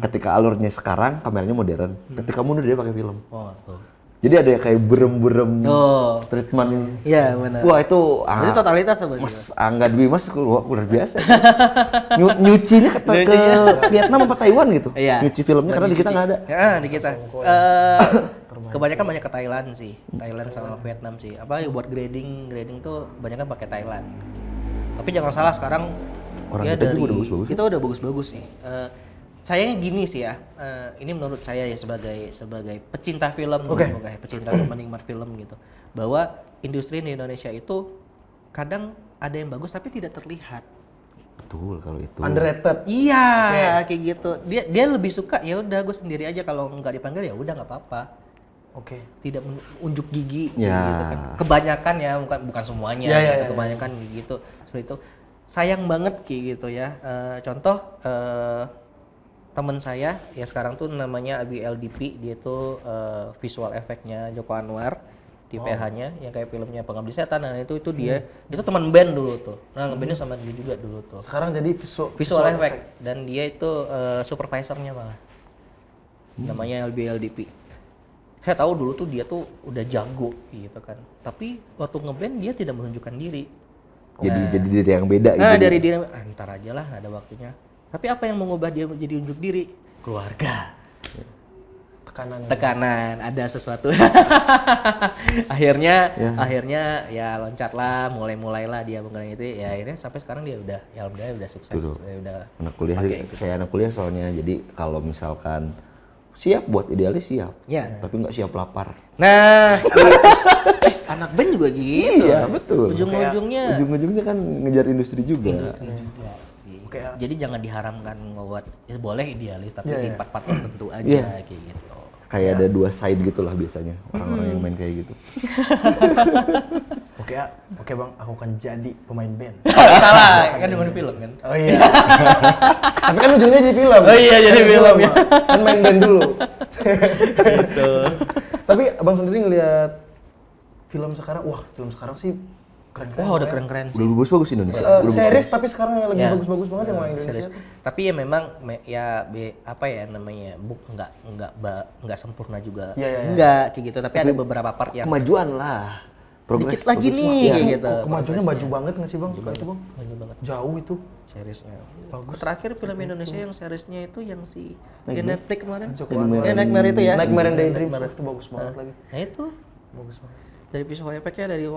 Ketika alurnya sekarang kameranya modern. Ketika mundur dia pakai film. Oh, tuh. Jadi ada kayak berem-berem Tuh. treatment. Iya, benar. Wah itu Jadi totalitas apa? Mas Angga Dwi Mas luar biasa. Nyucinya ke Vietnam apa Taiwan gitu. Iya. Nyuci filmnya karena di kita nggak ada. Ya, di kita. Kebanyakan banyak ke Thailand sih. Thailand sama Vietnam sih. Apa ya buat grading tuh banyak kan pakai Thailand. Tapi jangan salah, sekarang Orang ya kita juga udah bagus-bagus ya. Kita udah bagus-bagus sih. Sayangnya gini sih ya. Ini menurut saya ya sebagai pecinta film, sebagai pecinta penikmat film gitu. Bahwa industri di Indonesia itu kadang ada yang bagus tapi tidak terlihat. Betul kalau itu. Underrated. Iya, kayak gitu. Dia lebih suka ya udah gue sendiri aja, kalau nggak dipanggil ya udah nggak apa-apa. Oke. Tidak unjuk gigi Ya. gitu kan. Kebanyakan ya, bukan semuanya, Ya. kebanyakan gitu. Seperti itu. Sayang banget kayak gitu ya. Contoh teman saya ya sekarang tuh namanya Abi LDP, dia tuh visual efeknya Joko Anwar. di PH-nya yang kayak filmnya Pengabdi Setan. Nah itu dia itu teman band dulu tuh. Nah ngebandnya sama dia juga dulu tuh. Sekarang jadi Visual effect dan dia itu supervisornya malah. Namanya LBLDP. Saya tahu dulu tuh dia tuh udah jago gitu kan. Tapi waktu ngeband dia tidak menunjukkan diri. Jadi diri yang beda gitu. Nah dari diri ntar aja lah ada waktunya. Tapi apa yang mengubah dia menjadi unjuk diri? Keluarga. Tekanan, ada sesuatu. akhirnya ya loncatlah, mulailah dia mengenai itu. Ya akhirnya sampai sekarang dia udah, ya alhamdulillah udah sukses. Ya udah anak kuliah, saya anak kuliah soalnya. Jadi kalau misalkan siap buat idealis siap, tapi nggak siap lapar. Nah, anak band juga gitu. Iya betul. Ujung-ujungnya kan ngejar industri juga. Sih. Jadi jangan diharamkan buat boleh idealis tapi di part-part tertentu aja kayak gitu. Kayak ada dua side gitulah biasanya orang-orang yang main kayak gitu. Oke bang, aku akan jadi pemain band. Salah, kan dengan film kan. Oh iya. Tapi kan ujungnya jadi film. Oh iya, jadi film ya. Kan main band dulu. Gitu. Tapi abang sendiri ngelihat film sekarang, film sekarang sih keren-keren. Wah, udah keren-keren sih. Udah bagus Indonesia. Series tapi sekarang lagi bagus-bagus banget yang main Indonesia. Tapi ya memang apa ya namanya, nggak sempurna juga. Enggak kayak gitu, tapi ada beberapa part yang kemajuan lah. Progres dikit lagi nih kayak gitu. Kemajuannya maju banget nggak sih bang? Itu bang. Maju banget. Jauh itu. Seriesnya. Bagus. Terakhir film Indonesia yang seriesnya itu yang si Netflix kemarin. Ya Nightmare itu ya. Nightmare and Daydream itu bagus banget lagi. Nah itu bagus banget. Dari visual effect-nya dari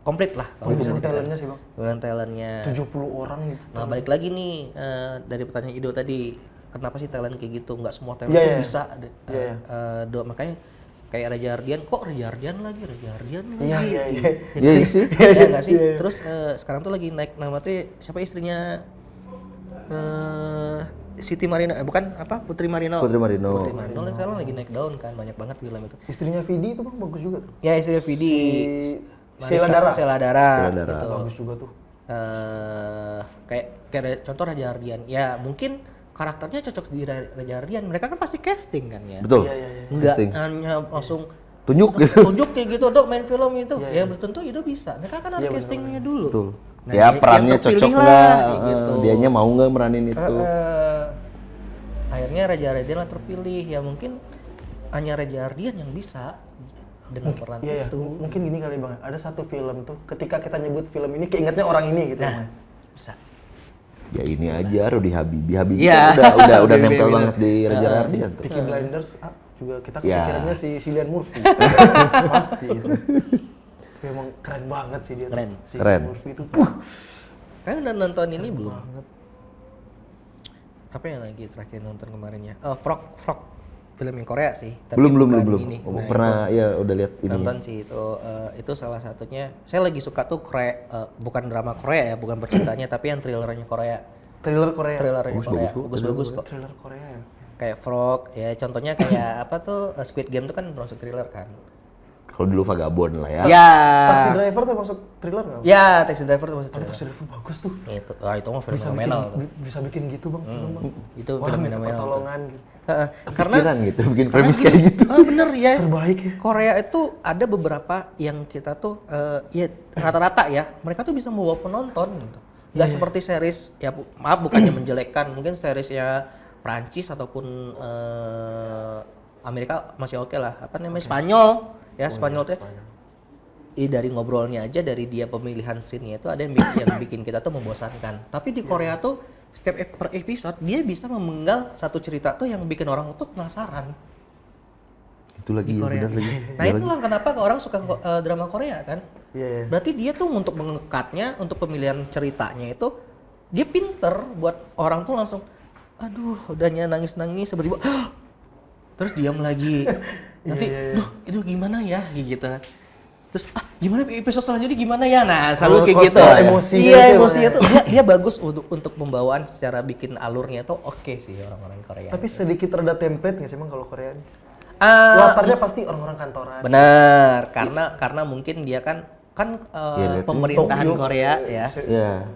komplit lah. Golden talentnya sih bang. Golden talentnya. 70 orang gitu. Nah balik lagi nih dari pertanyaan Ido tadi, kenapa sih talent kayak gitu? Nggak semua talent tuh bisa. Makanya kayak Reza Ardian, kok Reza Ardian lagi? Iya sih. Iya nggak sih? Terus sekarang tuh lagi naik nama tuh siapa istrinya? Siti Marino, Putri Marino sekarang lagi naik daun kan, banyak banget film itu. Istrinya Vidi itu bang bagus juga tuh. Ya istrinya Vidi. Sheila Dara. Gitu. Bagus juga tuh. Kayak contoh Reza Ardian, ya mungkin karakternya cocok di Reza Ardian. Mereka kan pasti casting kan ya. Betul. Enggak hanya langsung tunjuk kayak gitu dok main film itu. Ya belum tentu itu bisa. Mereka kan ada castingnya dulu. Betul. Nah, ya perannya cocok nggak? Gitu. Dianya mau nggak meranin itu? Akhirnya Reza Ardian lah terpilih. Ya mungkin hanya Reza Ardian yang bisa dengan peran itu. Mungkin gini kali bang. Ada satu film tuh. Ketika kita nyebut film ini, keingetnya orang ini gitu. Nah, bisa. Ya ini aja Rudy Habibie udah nempel banget di Reza Ardian tuh. Peaky Blinders juga kita kepikirannya si Cillian Murphy. Pasti itu. Tapi emang keren bank sih dia. Keren. Murphy itu. Kalian udah nonton ini belum? Apa yang lagi terakhir nonton kemarin ya? Frog. Film yang Korea sih. Tapi belum. Ini. Pernah ya udah lihat ini. Nonton sih itu salah satunya. Saya lagi suka tuh bukan drama Korea ya, bukan berceritanya tapi yang thrillernya Korea. Thrillernya Bagus kok. Thriller Korea ya. Kayak Frog ya, contohnya kayak apa tuh Squid Game tuh kan termasuk thriller kan. Kalau dulu Vagabond lah ya. Ya. Taxi Driver termasuk thriller nggak? Ya, Taxi Driver termasuk thriller. Taxi Driver bagus tuh. Itu mah fenomenal. Bisa bikin gitu bang. Itu fenomenal. Pertolongan gitu. Karena gitu bikin premis kayak gitu. Bener ya. Terbaik ya. Korea itu ada beberapa yang kita tuh ya rata-rata ya, mereka tuh bisa membawa penonton gitu. Nggak seperti series ya maaf bukannya menjelekkan, mungkin seriesnya Prancis ataupun Amerika masih oke lah. Apa namanya Spanyol ya, Spanyol tuh. Dari ngobrolnya aja, dari dia pemilihan scene-nya itu ada yang bikin kita tuh membosankan. Tapi di Korea tuh setiap per episode dia bisa memenggal satu cerita tuh yang bikin orang tuh penasaran. Itu lagi benar lagi. Nah itulah kenapa orang suka drama Korea kan. Iya. Berarti dia tuh untuk mengekatnya, untuk pemilihan ceritanya itu dia pinter buat orang tuh langsung aduh udahnya nangis tiba-tiba terus diam lagi. Nanti duh itu gimana ya gitu. Terus gimana episode selanjutnya gimana ya? Nah, selalu kayak gitu. Emosinya tuh dia bagus untuk pembawaan secara bikin alurnya tuh oke sih orang-orang Korea. Tapi sedikit rada template nggak sih emang kalau Korea? Latarnya pasti orang-orang kantoran. Bener, karena mungkin dia kan pemerintahan Tokyo. Korea ya.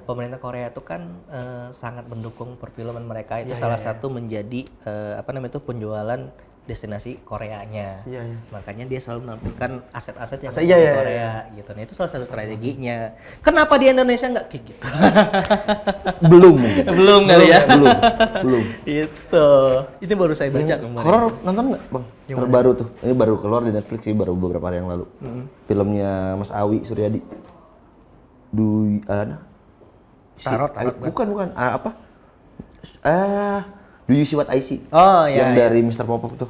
Pemerintah Korea itu kan sangat mendukung perfilman mereka itu salah satu menjadi penjualan destinasi Koreanya. Iya, iya. Makanya dia selalu menampilkan aset-aset yang Iya, ada di iya, Korea gitu. Nah, itu salah satu strateginya. Kenapa di Indonesia nggak kayak gitu? Belum mungkin. Belum kali ya. Belum. Itu. Ini baru saya baca kemarin. Horor nonton nggak bang? Terbaru tuh. Ini baru keluar di Netflix sih, baru beberapa hari yang lalu. Filmnya Mas Awi Suryadi. Tarot. Bukan. Apa? Do You See What I See? Oh iya. Yang dari Mr. Popok tuh.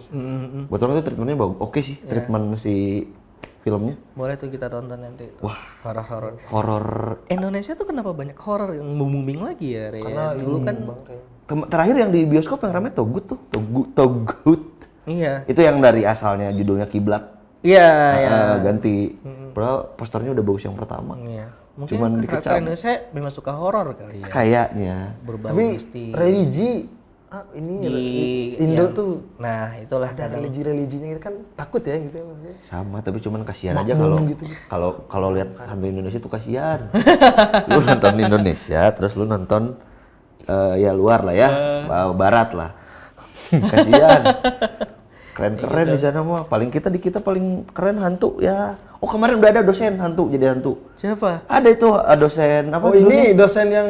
Betul itu treatmentnya bagus. Oke sih, treatment si filmnya. Boleh tuh kita tonton nanti. Wah, horor. horor. Indonesia tuh kenapa banyak horor yang booming lagi ya? Re? Karena Dulu kan Terakhir yang di bioskop yang rame Togut tuh. Togut. iya. Itu yang dari asalnya judulnya Kiblat. Iya, iya. Ganti. Padahal posternya udah bagus yang pertama. Iya. Mungkin Cuman karakter dikecam. Indonesia memang suka horor kali ya. Kayaknya. Berbau Tapi mistis. religi ini Indo yang- tuh Nah, itulah ada kadang. religi-religinya gitu kan takut ya gitu ya maksudnya. Sama, tapi cuman kasihan aja Makmum kalau gitu. kalau lihat hantu Indonesia tuh kasihan. Lu nonton Indonesia, terus lu nonton ya luar lah ya, barat lah. Kasihan. Keren-keren di sana mah. Paling kita paling keren hantu ya. Oh, kemarin udah ada dosen hantu jadi hantu. Siapa? Ada itu dosen apa? Oh ini dosen yang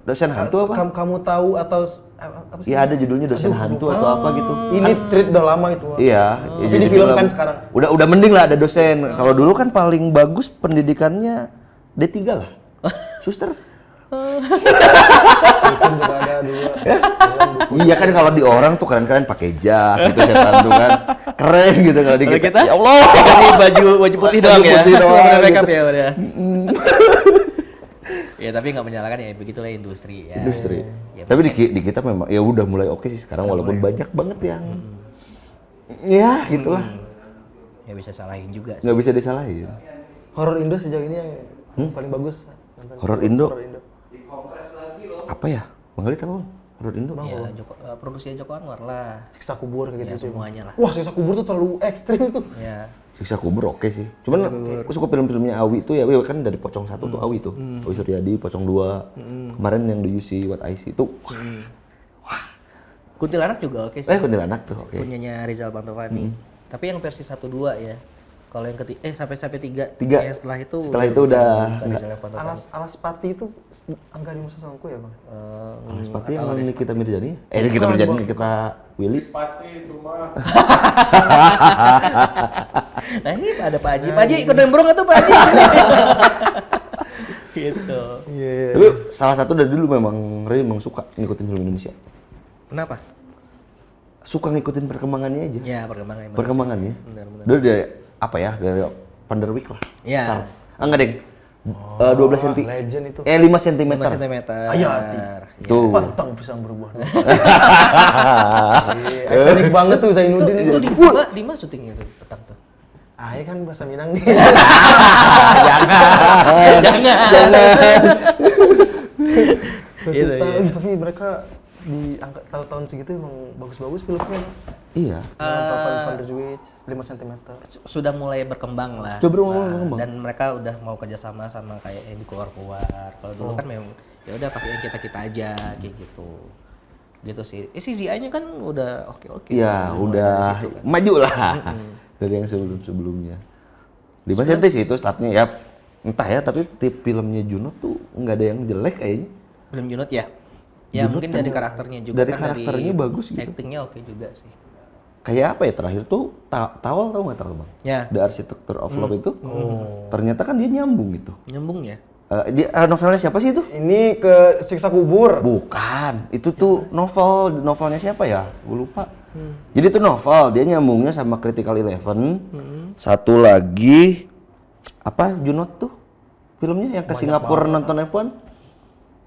dosen hantu apa? kamu tahu atau apa sih? Iya ada judulnya dosen hantu atau apa gitu. Ini treat udah lama itu. Iya, Tapi jadi difilmkan film. sekarang. Udah mending lah ada dosen. Kalau dulu kan paling bagus pendidikannya D3 lah. Suster. Dukun juga ada dulu. Iya kan kalau di orang tuh keren-keren pakai jas gitu setan tuh kan. Keren gitu kalau di Kalau kita. kita? Ya Allah. Ini baju putih doang ya. putih doang Nggak makeup gitu. ya udah. Ya tapi nggak menyalahkan ya begitulah industri ya. Industri. Ya, Tapi di kita memang ya udah mulai oke sih sekarang walaupun banyak banget yang ya gitulah. Ya bisa salahin juga. Nggak bisa disalahin. Horor Indo sejauh ini yang paling bagus. Horor Indo. Horor Indo. Apa ya? Bang Galit apa? Horor Indo? Ya, produksi Joko Anwar lah. Siksa kubur kayak Ya, gitu sih. semuanya lah. Wah, siksa kubur tuh terlalu ekstrim tuh. Ya. Siksa kubur oke sih. Cuman aku suka film-filmnya Awi tuh ya, kan dari Pocong 1 tuh Awi tuh. Awi Suryadi, Pocong 2. Kemarin yang Do You See What I See tuh. Kuntilanak juga oke sih. Kuntilanak tuh oke. Punyanya Rizal Mantovani. Tapi yang versi 1-2 ya. Kalau yang ketiga sampai 3. Tiga. Yang setelah itu udah Rizal Mantovani. Alas Pati itu angga di masa sangku ya, Bang? Sepatu yang Nikita Mirzani. Nikita Mirzani, Nikita Willy. Nah, ini ada Pak Haji. Pak Haji ikut nembrong atau Pak Haji? Gitu. Tapi salah satu dari dulu memang suka ngikutin film Indonesia. Kenapa? Suka ngikutin perkembangannya aja. Ya, perkembangan. Perkembangannya. Benar. Dari apa ya? Dari Panderwick lah. Ya. Enggak deng. 12 cm. Legend itu. 5 cm. 5 cm. Ayo, hati. Tuh. Pantang pisang berbuah. Ikonik banget tuh Zainuddin Itu itu. di mana syutingnya tuh petang tuh? Ah, ya kan bahasa Minang nih. Jangan. Gitu, ya. Tapi mereka di angka tahun segitu emang bagus-bagus filmnya. Iya. Van der Witch, 5 cm. Sudah mulai berkembang lah. Sudah berkembang. Dan mereka udah mau kerjasama sama kayak yang di keluar-keluar. Kalau dulu kan memang ya udah pakai yang kita aja kayak gitu. Gitu sih. CGI-nya kan udah oke. Iya, udah maju lah dari yang sebelum-sebelumnya. 5 cm sih itu startnya ya. Entah ya, tapi tip filmnya Junot tuh nggak ada yang jelek kayaknya. Film Junot ya? Ya Junot mungkin kan dari karakternya juga dari kan karakternya dari bagus gitu. actingnya oke juga sih. Kayak apa ya terakhir tuh Tawal tahu nggak tahu bang? Ya. The Architecture of Love itu. Ternyata kan dia nyambung gitu. Nyambung ya? Novelnya siapa sih itu? Ini ke siksa kubur. Bukan, itu tuh novelnya siapa ya? Gue lupa. Jadi itu novel, dia nyambungnya sama Critical Eleven. Satu lagi apa Junot tuh filmnya yang ke Singapura nonton F1?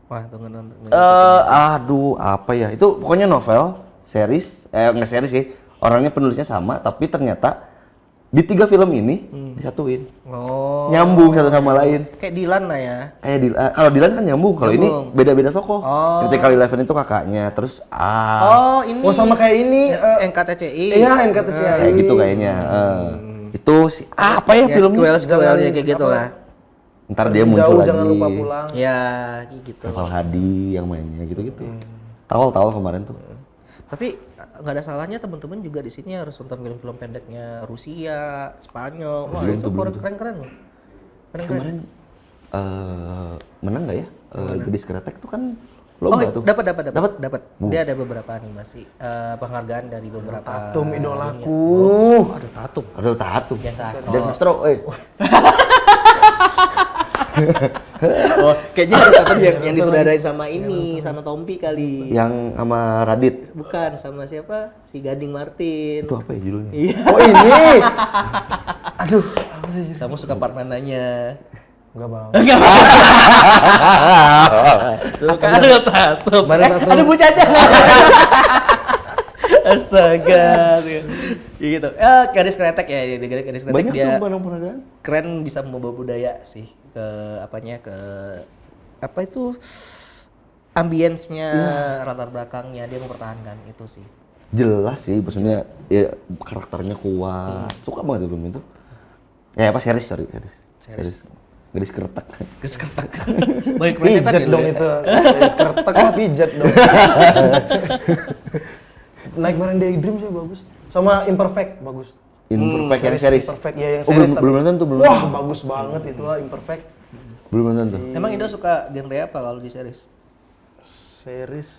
Wah, tuh nonton. Aduh, apa ya? Itu pokoknya novel, series, nggak series sih. Orangnya penulisnya sama, tapi ternyata di 3 film ini disatuin. Oh. Nyambung satu sama lain. Kayak Dilan lah ya. Kayak kalau Dilan kan nyambung, kalau ini Nyambung. beda-beda tokoh. Oh. Critical Eleven itu kakaknya, terus Oh, ini. Oh, sama kayak ini NKTCI. iya NKTCI. kayak gitu kayaknya. Itu si apa ya filmnya? Sequel ya kayak gitu lah. Ntar dia muncul Jauh lagi. jangan lupa pulang. Ya, kayak gitu. Novel Hadi yang mainnya gitu-gitu. Tawal kemarin tuh. Tapi nggak ada salahnya teman-teman juga di sini harus nonton film-film pendeknya Rusia, Spanyol. Wah, Belum itu tuh, belum tuh. keren-keren loh. Keren-keren. Kemarin menang nggak ya? Gadis Kretek tuh kan lomba tuh. Dapat. Dia ada beberapa animasi penghargaan dari beberapa Tatum idolaku. Ada Tatum. Aduh, Tatum. Dian Sastro. Dian Sastro, Oh, kayaknya ada Tatum yang disutradarai sama ini, sama Tompi kali. Yang sama Radit. Bukan, sama siapa? Si Gading Martin. Itu apa ya judulnya? Iya. Oh ini. Aduh, apa sih? Kamu suka part mananya? Enggak bang. Suka ada Tatum. Mana Tatum? Ada bucanya. Astaga. Ya gitu. Gadis Kretek ya, Gadis Kretek Banyak dia tuh penghargaan. keren, bisa membawa budaya sih ke apanya, ke apa itu ambience-nya, latar belakangnya dia mempertahankan itu sih. Jelas sih, maksudnya ya karakternya kuat. Suka banget itu film itu. Ya apa series. Gadis Kretek. Gadis Kretek. Banyak kretek Pijet ya, dong lu ya? itu. Kretek mah pijet dong. Nightmare and Daydream sih bagus. Sama Imperfect bagus. Imperfect yang series. Imperfect ya yang Oh, series. belum nonton tuh, belum. Wah, bagus banget itu Imperfect. Belum nonton tuh. Emang Indo suka genre apa kalau di series? Series.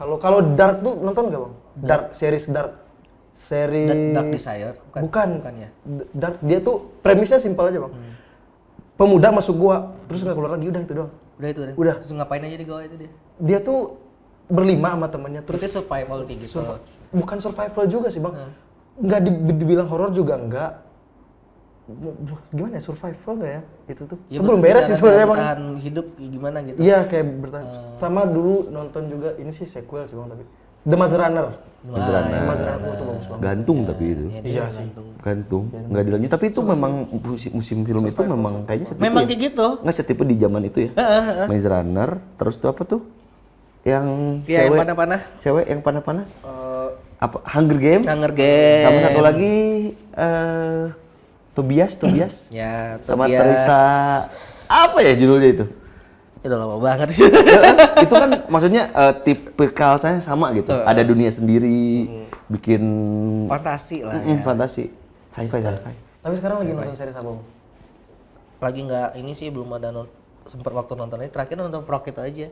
Kalau Dark tuh nonton nggak bang? Dark series Dark. Series. Dark Desire? Bukan. Bukan ya? Dark dia tuh premisnya simpel aja bang. Pemuda masuk gua, terus nggak keluar lagi, udah itu doang. Udah itu. Udah. Terus ngapain aja di gawah itu dia? Dia tuh berlima sama temennya, terus Terus survival kayak gitu. bukan survival juga sih bang. Nggak dibilang horor juga nggak. Gimana ya, survival nggak ya itu tuh? Ya, Itu belum beres sih sebenarnya bang. Bertahan hidup gimana gitu. Iya kayak bertahan. Sama dulu nonton juga ini sih sequel sih bang tapi The Maze Runner. Maze Runner. The Maze Runner itu bagus banget. Gantung tapi itu. Iya sih. Gantung. Nggak dilanjut. Tapi itu memang musim film itu memang kayaknya setipe Memang ya. kayak gitu. Nggak setipe di zaman itu ya. Maze Runner. Terus tuh apa tuh? Yang Iya, yang cewek. panah-panah. Cewek yang panah-panah. Apa? Hunger Game. Hunger Game. Sama satu lagi Tobias. Ya, Sama Tobias. Teresa. Apa ya judulnya itu? Udah lama banget sih. Itu kan maksudnya tipikal saya sama gitu. Ada dunia sendiri, bikin Fantasi lah ya. fantasi, sci-fi. Tapi sekarang lagi nonton series apa bang? Lagi nggak ini sih, belum ada sempat waktu nonton ini. Terakhir nonton Frog itu aja.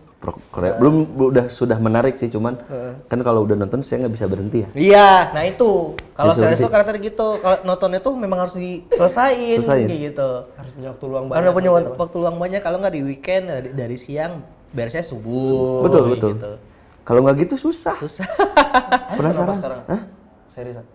Korea belum sudah menarik sih, cuman kan kalau udah nonton saya nggak bisa berhenti ya. Iya, nah itu. Kalau Bisa series berarti. tuh karakter gitu. Kalau nonton itu memang harus diselesain Selesain. kayak gitu. Harus punya waktu luang banyak. Karena punya waktu luang banyak, kalau nggak di weekend dari siang beresnya subuh. Betul. Gitu. Kalau nggak gitu susah. Susah. Kenapa Penasaran? sekarang? Hah? Series apa?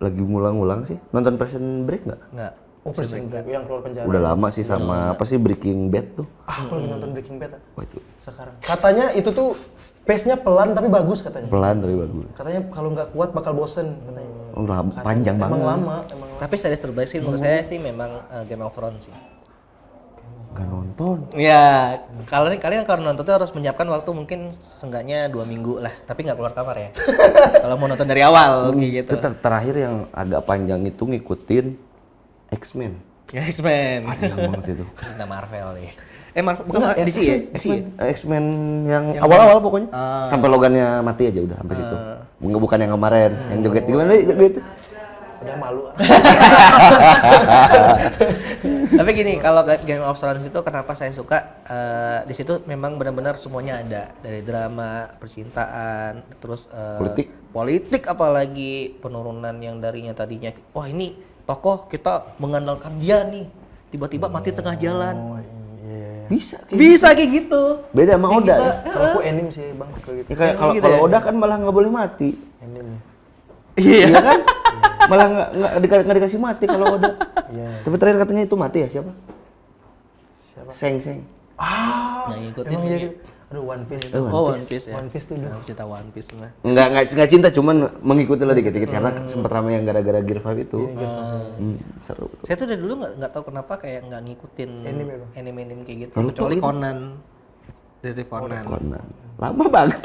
Lagi ngulang-ngulang sih. Nonton Prison Break nggak? Nggak. Oh Prison Break yang keluar penjara. Udah lama sih sama apa sih Breaking Bad tuh. Aku lagi nonton Breaking Bad Wah itu sekarang. Katanya itu tuh pace-nya pelan tapi bagus katanya. pelan tapi bagus. Katanya kalau nggak kuat bakal bosen katanya. Udah panjang banget. Emang lama, emang lama. Tapi series terbaik sih menurut saya sih memang Game of Thrones sih. Gak nonton. Ya, kalian kalau nonton tuh harus menyiapkan waktu mungkin seenggaknya 2 minggu lah, tapi nggak keluar kamar ya. Kalau mau nonton dari awal kayak gitu. Itu terakhir yang agak panjang itu ngikutin X-Men. X-Men. Panjang banget itu. Nah, Marvel nih. Bukan DC ya? DC ya? X-Men yang awal-awal pokoknya. Ah. Sampai logannya mati aja udah sampai situ. Bukan yang kemarin, yang joget gimana gitu. Udah malu. Tapi gini, kalau Game of Thrones itu kenapa saya suka, di situ memang benar-benar semuanya ada, dari drama, percintaan, terus politik apalagi penurunan yang darinya tadinya wah ini tokoh kita mengandalkan dia nih, tiba-tiba mati tengah jalan. Oh iya. Bisa Kayak gitu. beda sama Oda ya. Kalau aku anime sih bang kayak gitu. Ya kayak kalau gitu ya? Oda kan malah nggak boleh mati. Anime. Iya kan? Malah nggak dikasih mati kalau Oda. Iya. Tapi terakhir katanya itu mati ya siapa? Siapa? Seng. Ah. Yang ngikutin Emang iya ini. gitu. Aduh One Piece. Oh, One Piece ya. One Piece tuh Aku cinta One Piece mah. Nggak cinta cuman mengikuti lah dikit-dikit karena sempat ramai yang gara-gara Gear 5 itu. Seru. Saya tuh dari dulu nggak tahu kenapa kayak nggak ngikutin Anime apa? anime kayak gitu. Lalu Kecuali tuh- Conan. Detektif Conan. Conan. Lama banget.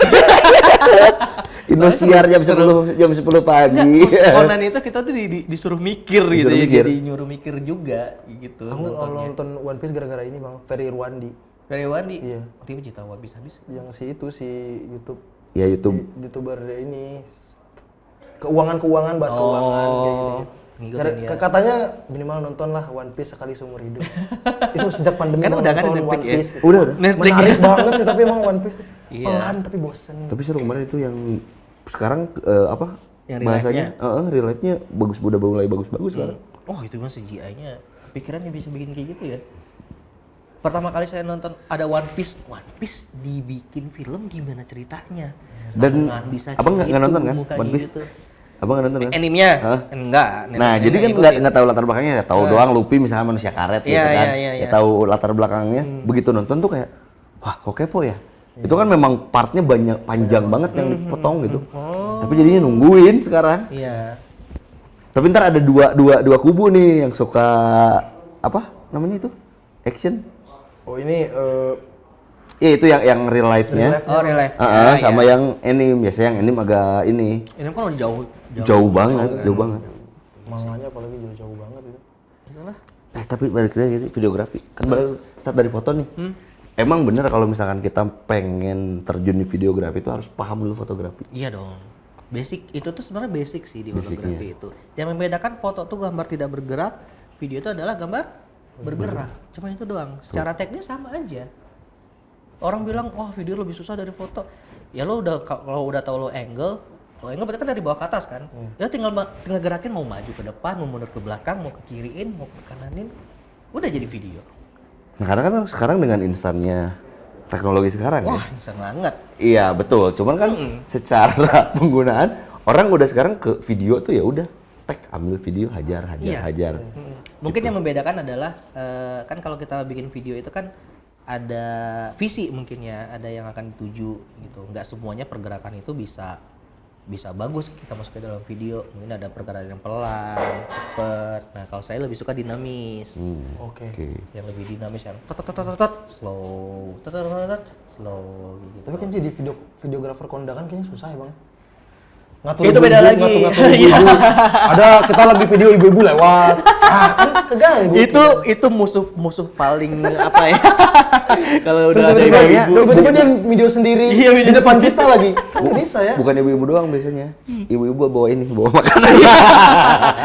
Indosiar jam 10 pagi. Conan itu kita tuh disuruh mikir gitu Disuruh ya, mikir. jadi nyuruh mikir juga gitu. Aku nonton One Piece gara-gara ini bang, Ferry Irwandi. Dari Wandi. Iya. Dia pecinta One Piece habis. Yang si itu si YouTube ya YouTube. YouTuber ini keuangan bahas keuangan kayak gitu. Ngikutin dia. Katanya minimal nonton lah One Piece sekali seumur hidup. Itu sejak pandemi Kan udah kan nonton Netflix One ya? Piece. Gitu. Udah. Netflix Menarik banget sih tapi emang One Piece tuh Iya. pelan tapi bosen. Tapi seru kemarin itu yang sekarang apa? Yang bahasanya real life-nya bagus, udah mulai bagus-bagus sekarang. Oh itu mah CGI-nya kepikiran dia bisa bikin kayak gitu ya. Pertama kali saya nonton ada One Piece dibikin film gimana ceritanya? Dan Nggak bisa abang kayak nggak nonton kan mukanya One Piece? gitu. Abang nggak nonton kan? Animenya? Hah? Enggak. Nah, jadi kan nggak tahu latar belakangnya, ya tahu doang Luffy misalnya manusia karet gitu Iya, kan. iya. Ya tahu latar belakangnya. Begitu nonton tuh kayak, wah kok kepo ya. Itu kan memang partnya panjang banget yang dipotong gitu. Tapi jadinya nungguin sekarang. Iya. Tapi ntar ada dua kubu nih yang suka apa namanya itu action. Oh ini Ya itu yang real life-nya. Oh real life. Sama yang anime, biasanya yang anime agak ini Ini kan udah jauh. jauh banget. manganya apalagi jauh-jauh banget itu. Itulah. Tapi balik lagi gitu, videografi. Kan baru start dari foto nih. Emang bener kalau misalkan kita pengen terjun di videografi itu harus paham dulu fotografi. Iya dong. Basic itu tuh sebenarnya basic sih di Basicnya. fotografi itu. Yang membedakan foto tuh gambar tidak bergerak, video itu adalah gambar bergerak. Cuma itu doang. Secara teknis sama aja. Orang bilang, wah video lebih susah dari foto. Ya lo udah kalau udah tahu lo angle berarti kan dari bawah ke atas kan. Ya tinggal gerakin mau maju ke depan, mau mundur ke belakang, mau ke kiriin, mau ke kananin. Udah jadi video. Nah karena kan sekarang dengan instannya teknologi sekarang Wah, ya. bisa banget. Iya betul. Cuman kan secara penggunaan orang udah sekarang ke video tuh ya udah tag ambil video hajar. Mungkin yang membedakan adalah kan kalau kita bikin video itu kan ada visi mungkin ya, ada yang akan dituju gitu. Nggak semuanya pergerakan itu bisa bagus kita masuk ke dalam video. Mungkin ada pergerakan yang pelan, cepet. Nah kalau saya lebih suka dinamis. Oke. Yang lebih dinamis yang slow, slow gitu. Tapi kan jadi videografer kondangan kayaknya susah ya bang. Ngatur Itu beda lagi. ngatur ibu-ibu. Ada kita lagi video ibu-ibu lewat. Kan keganggu. Itu musuh paling apa ya? Kalau Terus udah ada tiba-tiba ibu-ibu. dia video sendiri di depan kita lagi. Kan nggak bisa ya. Bukan ibu-ibu doang biasanya. Ibu-ibu bawa makanan.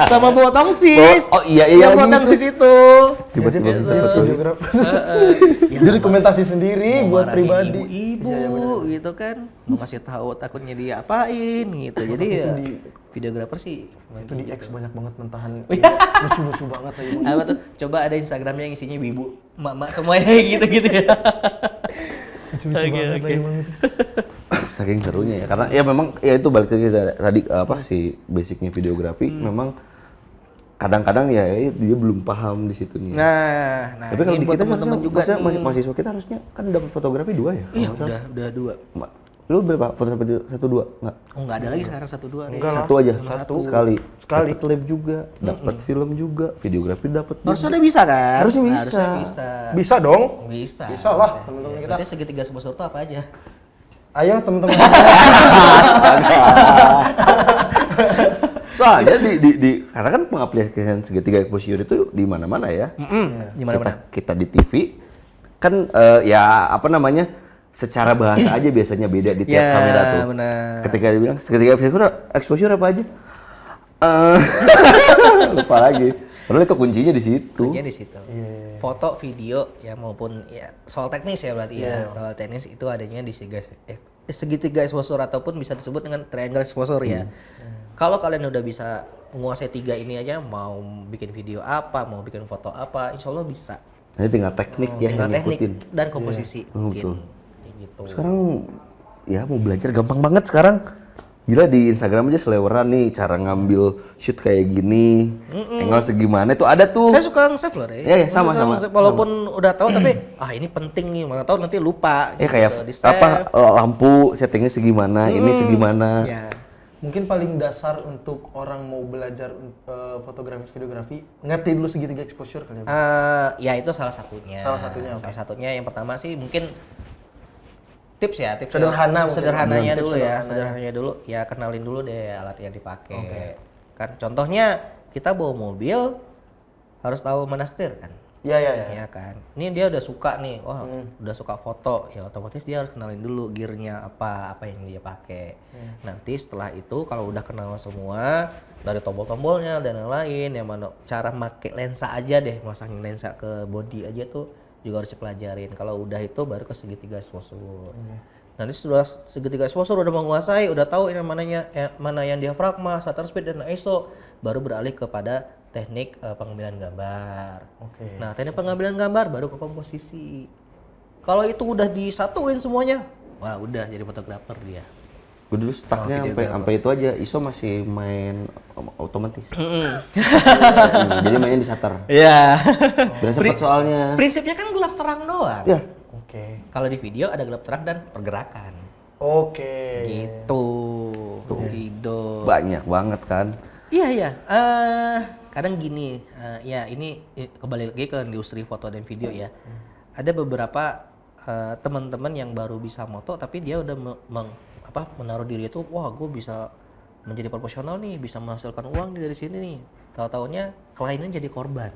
Sama bawa tongsis. Oh iya Yang bawa gitu. tongsis itu. Tiba-tiba Videografer. Jadi dokumentasi sendiri buat pribadi. Ibu-ibu gitu kan. Mau kasih tahu takutnya diapain gitu. Jadi ya videografer sih Itu di X banyak banget mentahan. Lucu-lucu banget lagi. Bang. apa tuh? Coba ada Instagramnya yang isinya ibu, emak-emak semuanya gitu-gitu ya. Lucu-lucu banget lagi bang. Saking serunya ya karena ya memang ya itu balik lagi tadi apa sih basicnya videografi memang kadang-kadang ya dia belum paham di situnya. Nah, Tapi kalau ini di buat kita teman-teman juga nih. mahasiswa kita harusnya kan dapat fotografi 2 ya. Iya, Kalau nggak udah 2. salah. Lu berapa fotografi 1 2 enggak? Oh, enggak ada lagi sekarang 1-2 nih. Enggak lah. Satu aja. Satu. Sekali. Sekali. Dapat lab juga, dapat film juga, videografi dapat. Harusnya udah bisa kan? Harusnya bisa. Bisa dong. Bisa. Bisa lah, teman-teman kita. Berarti segitiga sponsor itu apa aja? Ayo teman-teman. Soalnya di karena kan pengaplikasian segitiga exposure itu di mana-mana ya. Di mana-mana. Kita di TV kan ya apa namanya? Secara bahasa aja biasanya beda di tiap Ya, kamera tuh. benar. Ketika dia bilang segitiga exposure apa aja? Lupa lagi. Padahal itu kuncinya di situ. Kuncinya di situ. Foto, video ya maupun ya soal teknis ya berarti ya. Soal teknis itu adanya di segitiga exposure ataupun bisa disebut dengan triangle exposure ya. Kalau kalian udah bisa menguasai 3 ini aja, mau bikin video apa, mau bikin foto apa, insya Allah bisa. Nah, tinggal teknik ya Tinggal yang teknik ngikutin. dan komposisi mungkin. Betul. Kayak gitu. Sekarang ya mau belajar gampang banget sekarang. Gila di Instagram aja seleweran nih cara ngambil shoot kayak gini. Angle segimana itu ada tuh. Saya suka nge-save loh, Rey. Iya, iya, sama. nge-save. Walaupun udah tahu tapi ini penting nih, mana tahu nanti lupa. Ya kayak di-save. apa lampu settingnya segimana, ini segimana. Ya. Mungkin paling dasar untuk orang mau belajar fotografi videografi, ngerti dulu segitiga exposure kali ya. Bang? Ya itu salah satunya. Salah satunya, oke. Salah satunya yang pertama sih mungkin tips Sederhana mungkin. sederhananya Tips dulu ya, sederhananya. sederhananya dulu ya, kenalin dulu deh alat yang dipakai. Kan contohnya kita bawa mobil harus tahu mana setir kan. Iya, iya, iya. Ya kan. Ini dia udah suka nih, wah udah suka foto, ya otomatis dia harus kenalin dulu gearnya apa yang dia pakai. Nanti setelah itu kalau udah kenal semua dari tombol-tombolnya dan lain-lain, yang mana cara pakai lensa aja deh, masangin lensa ke body aja tuh juga harus dipelajarin. Kalau udah itu baru ke segitiga exposure. Nanti sudah segitiga exposure udah menguasai, udah tahu ini mana yang diafragma, shutter speed dan ISO, baru beralih kepada teknik pengambilan gambar. Oke. Nah, teknik pengambilan gambar baru ke komposisi. Kalau itu udah disatuin semuanya, wah udah jadi fotografer dia. Gue dulu stucknya sampai itu aja, ISO masih main otomatis. Jadi mainnya di shutter. Iya. Udah sempet soalnya. Prinsipnya kan gelap terang doang. Ya. Oke. Kalau di video ada gelap terang dan pergerakan. Oke. Gitu. Gitu. Banyak banget kan. Iya iya. Kadang gini, ya ini kembali lagi ke industri foto dan video ya. Ada beberapa teman-teman yang baru bisa moto, tapi dia udah menaruh diri itu, wah gue bisa menjadi profesional nih, bisa menghasilkan uang dari sini nih. Tahu-taunya kliennya jadi korban.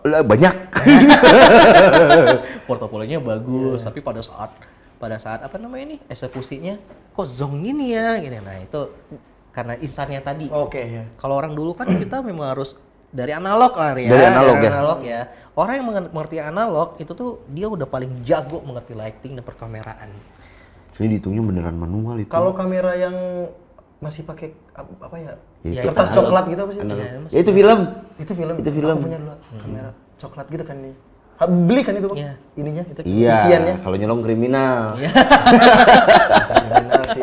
Banyak. Portofolionya bagus, tapi pada saat apa namanya nih eksekusinya kok zong gini ya, gini. Nah itu karena insannya tadi. Oke, ya. Kalau orang dulu kan kita memang harus dari analog lah ya. Dari analog ya. Orang yang mengerti analog itu tuh dia udah paling jago mengerti lighting dan perkameraan. Ini dihitungnya beneran manual itu. Kalau kamera yang masih pakai apa ya? Ya, Kertas analog. coklat gitu apa sih? Ya itu film. Itu film. Itu film. Aku punya dulu kamera coklat gitu kan nih. Beli kan itu, Bang? Iya. Ininya? Iya. Isiannya. Kalau nyolong kriminal. Kriminal sih.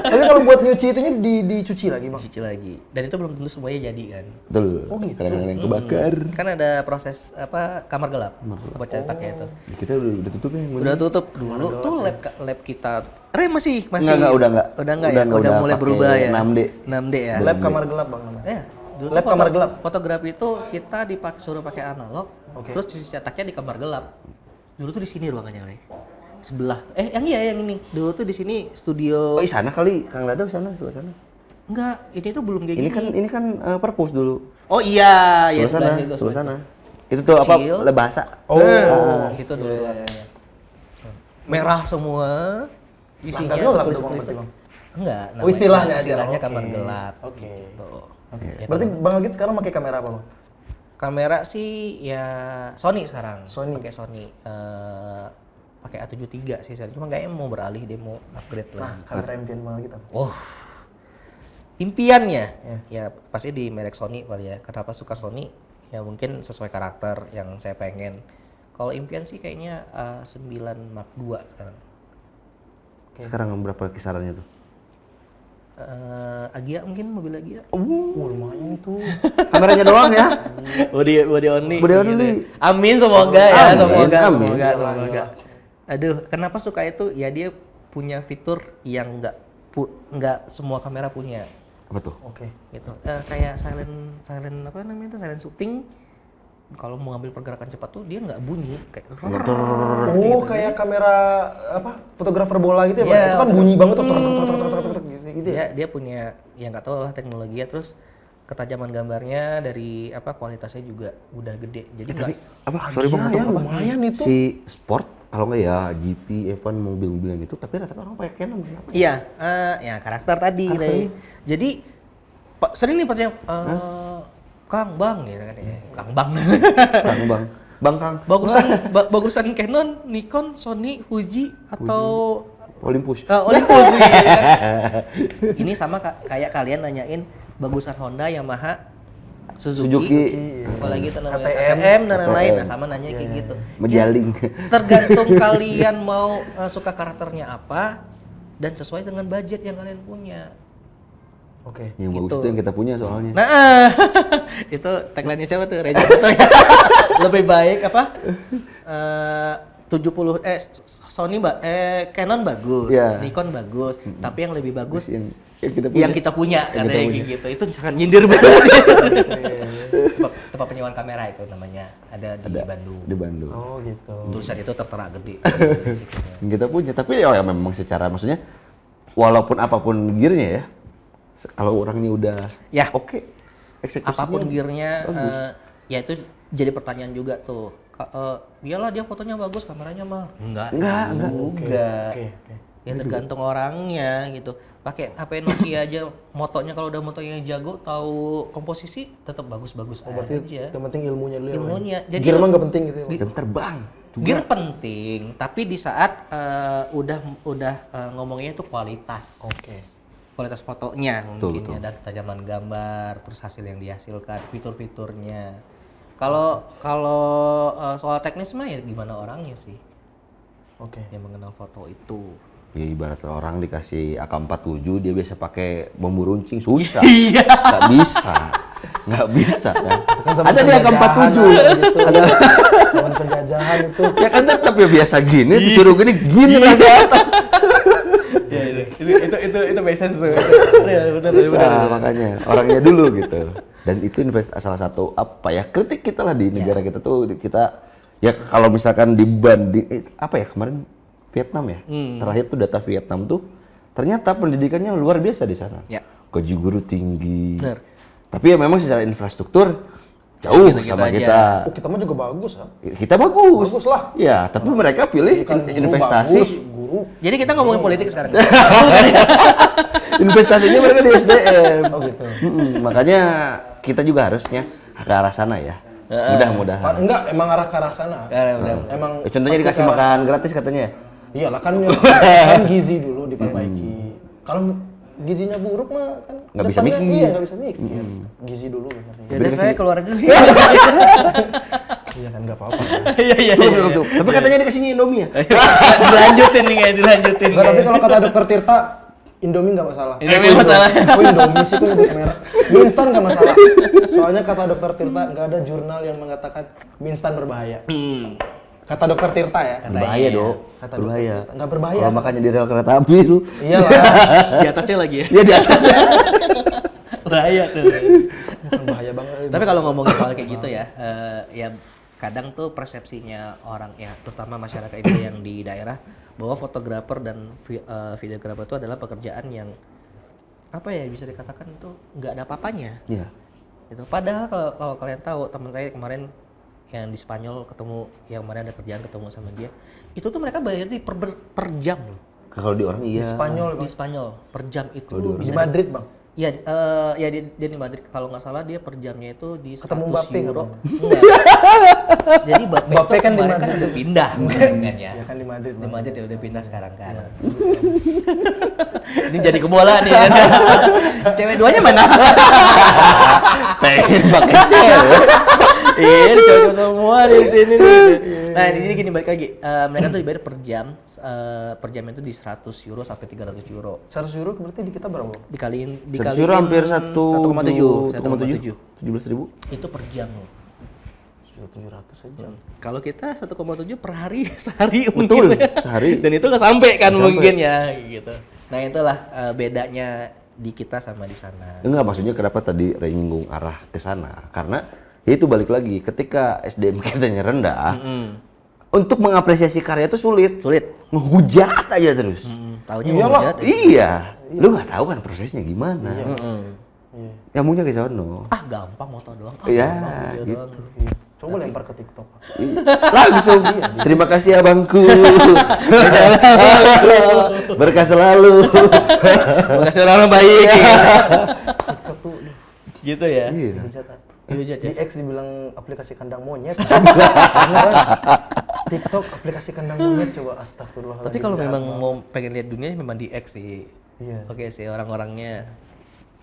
Tapi kalau buat nyuci itunya dicuci lagi, Bang. Cuci lagi. Dan itu belum tentu semuanya jadi kan. Betul. Oh, gitu. Kadang-kadang yang kebakar. Kan ada proses kamar gelap buat cetaknya itu. Kita udah tutup ya. Udah tutup dulu tuh lab kita. Masih. Enggak, udah enggak. Udah mulai pakai berubah ya. 6D. 6D ya. Lab kamar gelap, Bang, namanya. Ya, dulu Lab tuh kamar gelap. Fotografi itu kita suruh pakai analog, Oke. terus cuci cetaknya di kamar gelap. Dulu tuh di sini ruangannya, Le. Sebelah. Yang ini. Dulu tuh di sini studio. Oh, di sana kali. Kang Dado sana, tuh sana. Enggak, ini tuh belum kayak Ini gini. kan perpus dulu. Oh iya, ya Sebelah sebelah itu. sana. Itu tuh apa? Kecil. Lebahasa. Oh, itu dulu ruangannya. Merah semua. Langgar gelap itu, Bang, berarti, Bang. Enggak, Oh, istilahnya aja. Istilahnya Oke. kamar gelap. Oke. Gitu. Oke. Ya, Berarti Bang Algit sekarang pakai kamera apa, Bang? kamera sih ya Sony sekarang. Sony. Pakai Sony. Pakai A73 sih saya. Cuma kayaknya mau beralih, dia mau upgrade Nah, lagi. kamera impian Bang Algit apa? Oh. Impiannya ya pasti di merek Sony kali ya. Kenapa suka Sony? Ya mungkin sesuai karakter yang saya pengen. Kalau impian sih kayaknya A9 Mark II sekarang. Sekarang berapa kisarannya tuh? Agia mungkin, mobil Agia. Lumayan itu. Kameranya doang ya? Body only. Body only. Amin semoga ya, Amin, semoga. amin. Semoga. Aduh, kenapa suka itu? Ya dia punya fitur yang nggak semua kamera punya. Apa tuh? Oke. Gitu. Kayak silent apa namanya itu? Silent shooting. Kalau mau ngambil pergerakan cepat tuh dia nggak bunyi kayak Oh, kayak kamera apa? Fotografer bola gitu ya, Bang? Iya, Itu kan bunyi banget tuh gitu ya. dia punya ya nggak tahu lah teknologi ya, terus ketajaman gambarnya dari kualitasnya juga udah gede. Jadi Tapi nggak apa? Sorry Bang, Iya, potong ya, apa? lumayan itu. Si sport kalau nggak ya GP, F1, mobil-mobilan itu, tapi rata-rata orang pakai Canon kenapa? iya, ya karakter tadi. Jadi sering nih pertanyaan Kang Bang gitu kan ya. Kang Bang. Kang Bang. Bang Kang. Bagusan Canon, Nikon, Sony, Fuji atau Olympus. Olympus gitu kan. Ini sama kayak kalian nanyain bagusan Honda, Yamaha, Suzuki. Apalagi itu namanya KTM dan lain-lain. Nah, sama nanya kayak gitu. Menjaling. Tergantung kalian mau suka karakternya apa dan sesuai dengan budget yang kalian punya. Oke. Yang bagus Gitu. itu yang kita punya soalnya. Nah, itu tagline-nya siapa tuh? Reza Toto ya. Lebih baik apa? 70 Canon bagus, Iya. Nikon bagus, tapi yang lebih bagus yang kita punya. yang kita punya katanya kayak gitu. Itu sangat nyindir banget sih. tempat penyewaan kamera itu namanya, ada di Bandung. Di Bandung. Oh, gitu. Tulisan itu tertera gede. Yang kita punya, tapi ya memang secara maksudnya walaupun apapun gearnya ya, kalau orangnya udah Ya. oke, eksekusinya Apapun gearnya, bagus. ya itu jadi pertanyaan juga tuh. Iyalah dia fotonya bagus, kameranya mah enggak juga. Oke. Ya tergantung orangnya gitu. Pakai HP Nokia aja, motonya kalau udah motonya jago, tahu komposisi, tetap bagus-bagus Berarti aja. yang penting ilmunya dulu ya. Bang? Ilmunya. Jadi Gear mah nggak penting gitu ya. Bang? Jam terbang juga. gear penting, tapi di saat udah ngomongnya itu kualitas. Oke. Kualitas fotonya mungkin betul. ya, dan ketajaman gambar, terus hasil yang dihasilkan, fitur-fiturnya. Kalau soal teknis mah ya gimana orangnya sih Oke. yang mengenal foto itu. Ya ibarat orang dikasih AK-47 dia biasa pakai bambu runcing susah. Iya. Nggak bisa kan. Kan zaman Ada di AK-47. gitu. Ada zaman penjajahan itu. Ya kan tetap ya biasa gini disuruh gini lagi atas. Itu make sense tuh. Susah makanya orangnya dulu gitu. Dan itu salah satu kritik kita lah di negara kita tuh kita ya kalau misalkan dibanding kemarin Vietnam ya. Terakhir tuh data Vietnam tuh ternyata pendidikannya luar biasa di sana. Ya. Gaji guru tinggi. Bener. Tapi ya memang secara infrastruktur jauh Gitu-gitu sama aja. kita. Kita mah juga bagus kan. Kita bagus. Bagus lah. Ya, tapi mereka pilih Kan guru investasi. bagus, guru. Jadi kita ngomongin politik sekarang. Investasinya mereka di SDM. Oh gitu. Makanya kita juga harusnya ke arah sana ya. Mudah-mudahan. Enggak, emang arah ke arah sana. Emang Contohnya pasti dikasih ke arah makan gratis katanya ya. Iyalah kan gizi dulu diperbaiki. Kalau gizinya buruk mah kan Nggak bisa depannya mikir. Iya, nggak bisa mikir. Gizi dulu bener. Ya udah saya keluar dulu. Iya kan nggak apa-apa. Iya. Tuh. Tapi katanya dikasihnya Indomie ya. Dilanjutin nih, dilanjutin. Enggak, tapi kalau kata dokter Tirta Indomie nggak masalah. Indomie nggak masalah. Oh Indomie sih kok nyebut merah. Mie instan nggak masalah. Soalnya kata dokter Tirta nggak ada jurnal yang mengatakan mie instan berbahaya. Kata dokter Tirta ya. Berbahaya dong. Kata Berbahaya. dokter Tirta. Nggak berbahaya. Kalau makannya di rel kereta api lu. Iyalah. Di atasnya lagi ya. Ya di atasnya. Bahaya tuh. Bukan bahaya banget. Tapi kalau ngomongin soal kayak gitu ya, ya kadang tuh persepsinya orang ya, terutama masyarakat ini yang di daerah, bahwa fotografer dan videografer itu adalah pekerjaan yang apa ya bisa dikatakan itu nggak ada apa-apanya. Iya. Gitu. Padahal kalau kalian tahu teman saya kemarin yang di Spanyol ketemu, yang kemarin ada kerjaan ketemu sama dia, itu tuh mereka bayar per jam loh. Kalau di orang iya. Di Spanyol, Di Spanyol per jam itu di bisa Madrid bang. ya dia di Madrid, kalau nggak salah dia per jamnya itu di 100 Ketemu Mbappe nggak, euro. Bang? Enggak. Jadi Mbappe kan di kemarin Madrid. udah pindah kan ya. Ya kan di Madrid. Di Bang. Madrid ya udah pindah sekarang kan. Ini jadi kebola nih kan. Cewek duanya mana? Pengen pakai cewek. Iya, cowok semua di sini nih. Nah, di sini gini balik lagi. Mereka tuh dibayar per jam. Per jam itu di 100 euro sampai 300 euro. 100 euro berarti di kita berapa? Dikaliin 100 euro hampir 1,7. 17.000. Itu per jam loh. 700 aja. Kalau kita 1,7 per hari sehari Betul, mungkin. sehari. Dan itu nggak sampai kan Nggak sampai. mungkin ya gitu. Nah, itulah bedanya di kita sama di sana. Enggak, maksudnya kenapa tadi nyinggung arah ke sana? Karena ya itu balik lagi, ketika SDM kitanya rendah, untuk mengapresiasi karya itu sulit. Menghujat aja terus. Taunya Iyalah. menghujat. Iya. Lu nggak tahu kan prosesnya gimana. Iya. Nyambungnya ke sono. Ah, gampang moto doang. Iya, gampang video gitu. doang. Iya. Coba lempar ke TikTok. Langsung. Terima kasih abangku. Berkah selalu. Makasih orang baik. TikTok tuh Gitu ya. Iya. dihujat. Dihujat ya. Di X dibilang aplikasi kandang monyet. Beneran. TikTok aplikasi kandang monyet coba astagfirullahaladzim. Tapi kalau jahat memang banget. mau pengen lihat dunia memang di X sih. Iya. Oke sih orang-orangnya.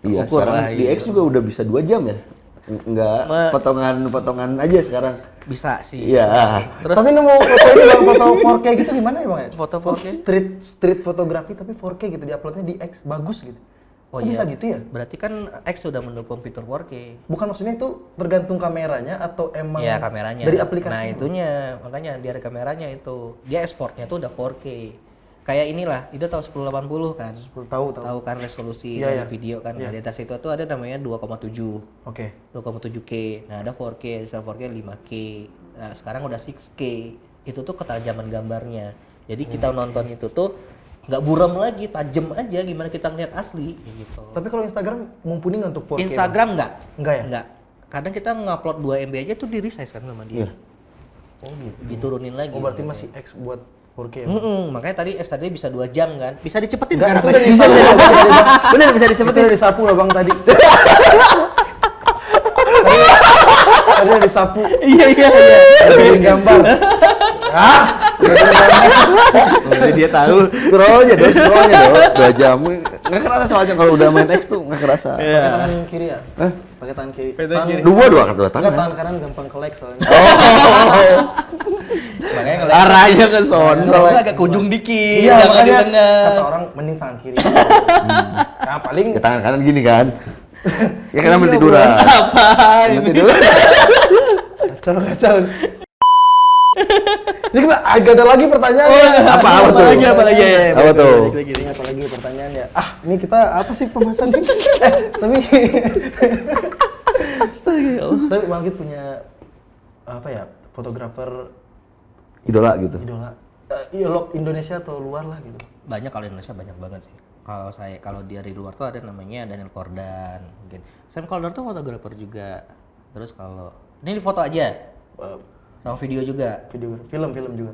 Iya, Ukur sekarang lah, di gitu. X juga udah bisa 2 jam ya. Enggak potongan-potongan aja sekarang. Bisa sih. Iya. Terus Tapi nemu foto ini bang, foto 4K gitu gimana ya bang? ya? Foto 4K? Street fotografi tapi 4K gitu, diuploadnya di X, bagus gitu. Oh Kok iya. bisa gitu ya? Berarti kan X sudah mendukung fitur 4K. Bukan maksudnya itu tergantung kameranya atau emang Iya, kameranya. dari aplikasi? Nah, itunya. Makanya dari kameranya itu. Dia ekspornya tuh udah 4K. Kayak inilah, itu tahu 1080 kan? Tahu. Tahu kan resolusi Iya, dari iya. video kan. Iya. Nah, di atas itu tuh ada namanya 2,7. Oke. 2,7K. Nah, ada 4K, bisa 4K 5K. Nah, sekarang udah 6K. Itu tuh ketajaman gambarnya. Jadi kita nonton itu tuh nggak buram lagi, tajam aja gimana kita ngeliat asli kayak gitu. Tapi kalau Instagram mumpuni nggak untuk 4K? Instagram nggak? Nggak ya? Nggak. kadang kita ngupload 2 MB aja tuh di resize kan sama dia. Iya. Oh gitu. Diturunin lagi. Oh berarti masih X buat 4K ya? Makanya tadi X tadi bisa 2 jam kan. Bisa dicepetin Enggak, kan? itu udah disapu. Bener bisa Itu dicepetin. udah disapu loh Bang tadi. Tadi udah disapu. Iya. Udah bikin gambar. Ah, udah bikin gambar. Jadi dia tahu. Scroll aja dong. 2 jam. Nggak kerasa soalnya kalau udah main X tuh nggak kerasa. Pakai tangan kiri ya? Pakai tangan kiri. tangan kiri. Dua Enggak, tangan. tangan kanan gampang ke-lag soalnya. Makanya Arahnya ke sono. Kalau agak ke ujung dikit. Iya, jangan di makanya tengah. kata orang mending tangan kiri. Nah, paling Ke tangan kanan gini kan. Ya kan ambil tiduran. Apa? Ambil tiduran. kacau. Ini kita agak ada lagi pertanyaan. Apa tuh? Apa lagi? Ya, Apa tuh? Ini apa lagi pertanyaannya? Ini kita apa sih pembahasannya? Tapi tapi Malkit punya apa ya? Fotografer Idola gitu. idola. Idola Indonesia atau luar lah gitu. Banyak, kalau Indonesia banyak banget sih. Kalau dari luar tuh ada namanya Daniel Cordan mungkin. Sam Cordan tuh fotografer juga. Terus kalau ini di foto aja sama video juga. Film juga.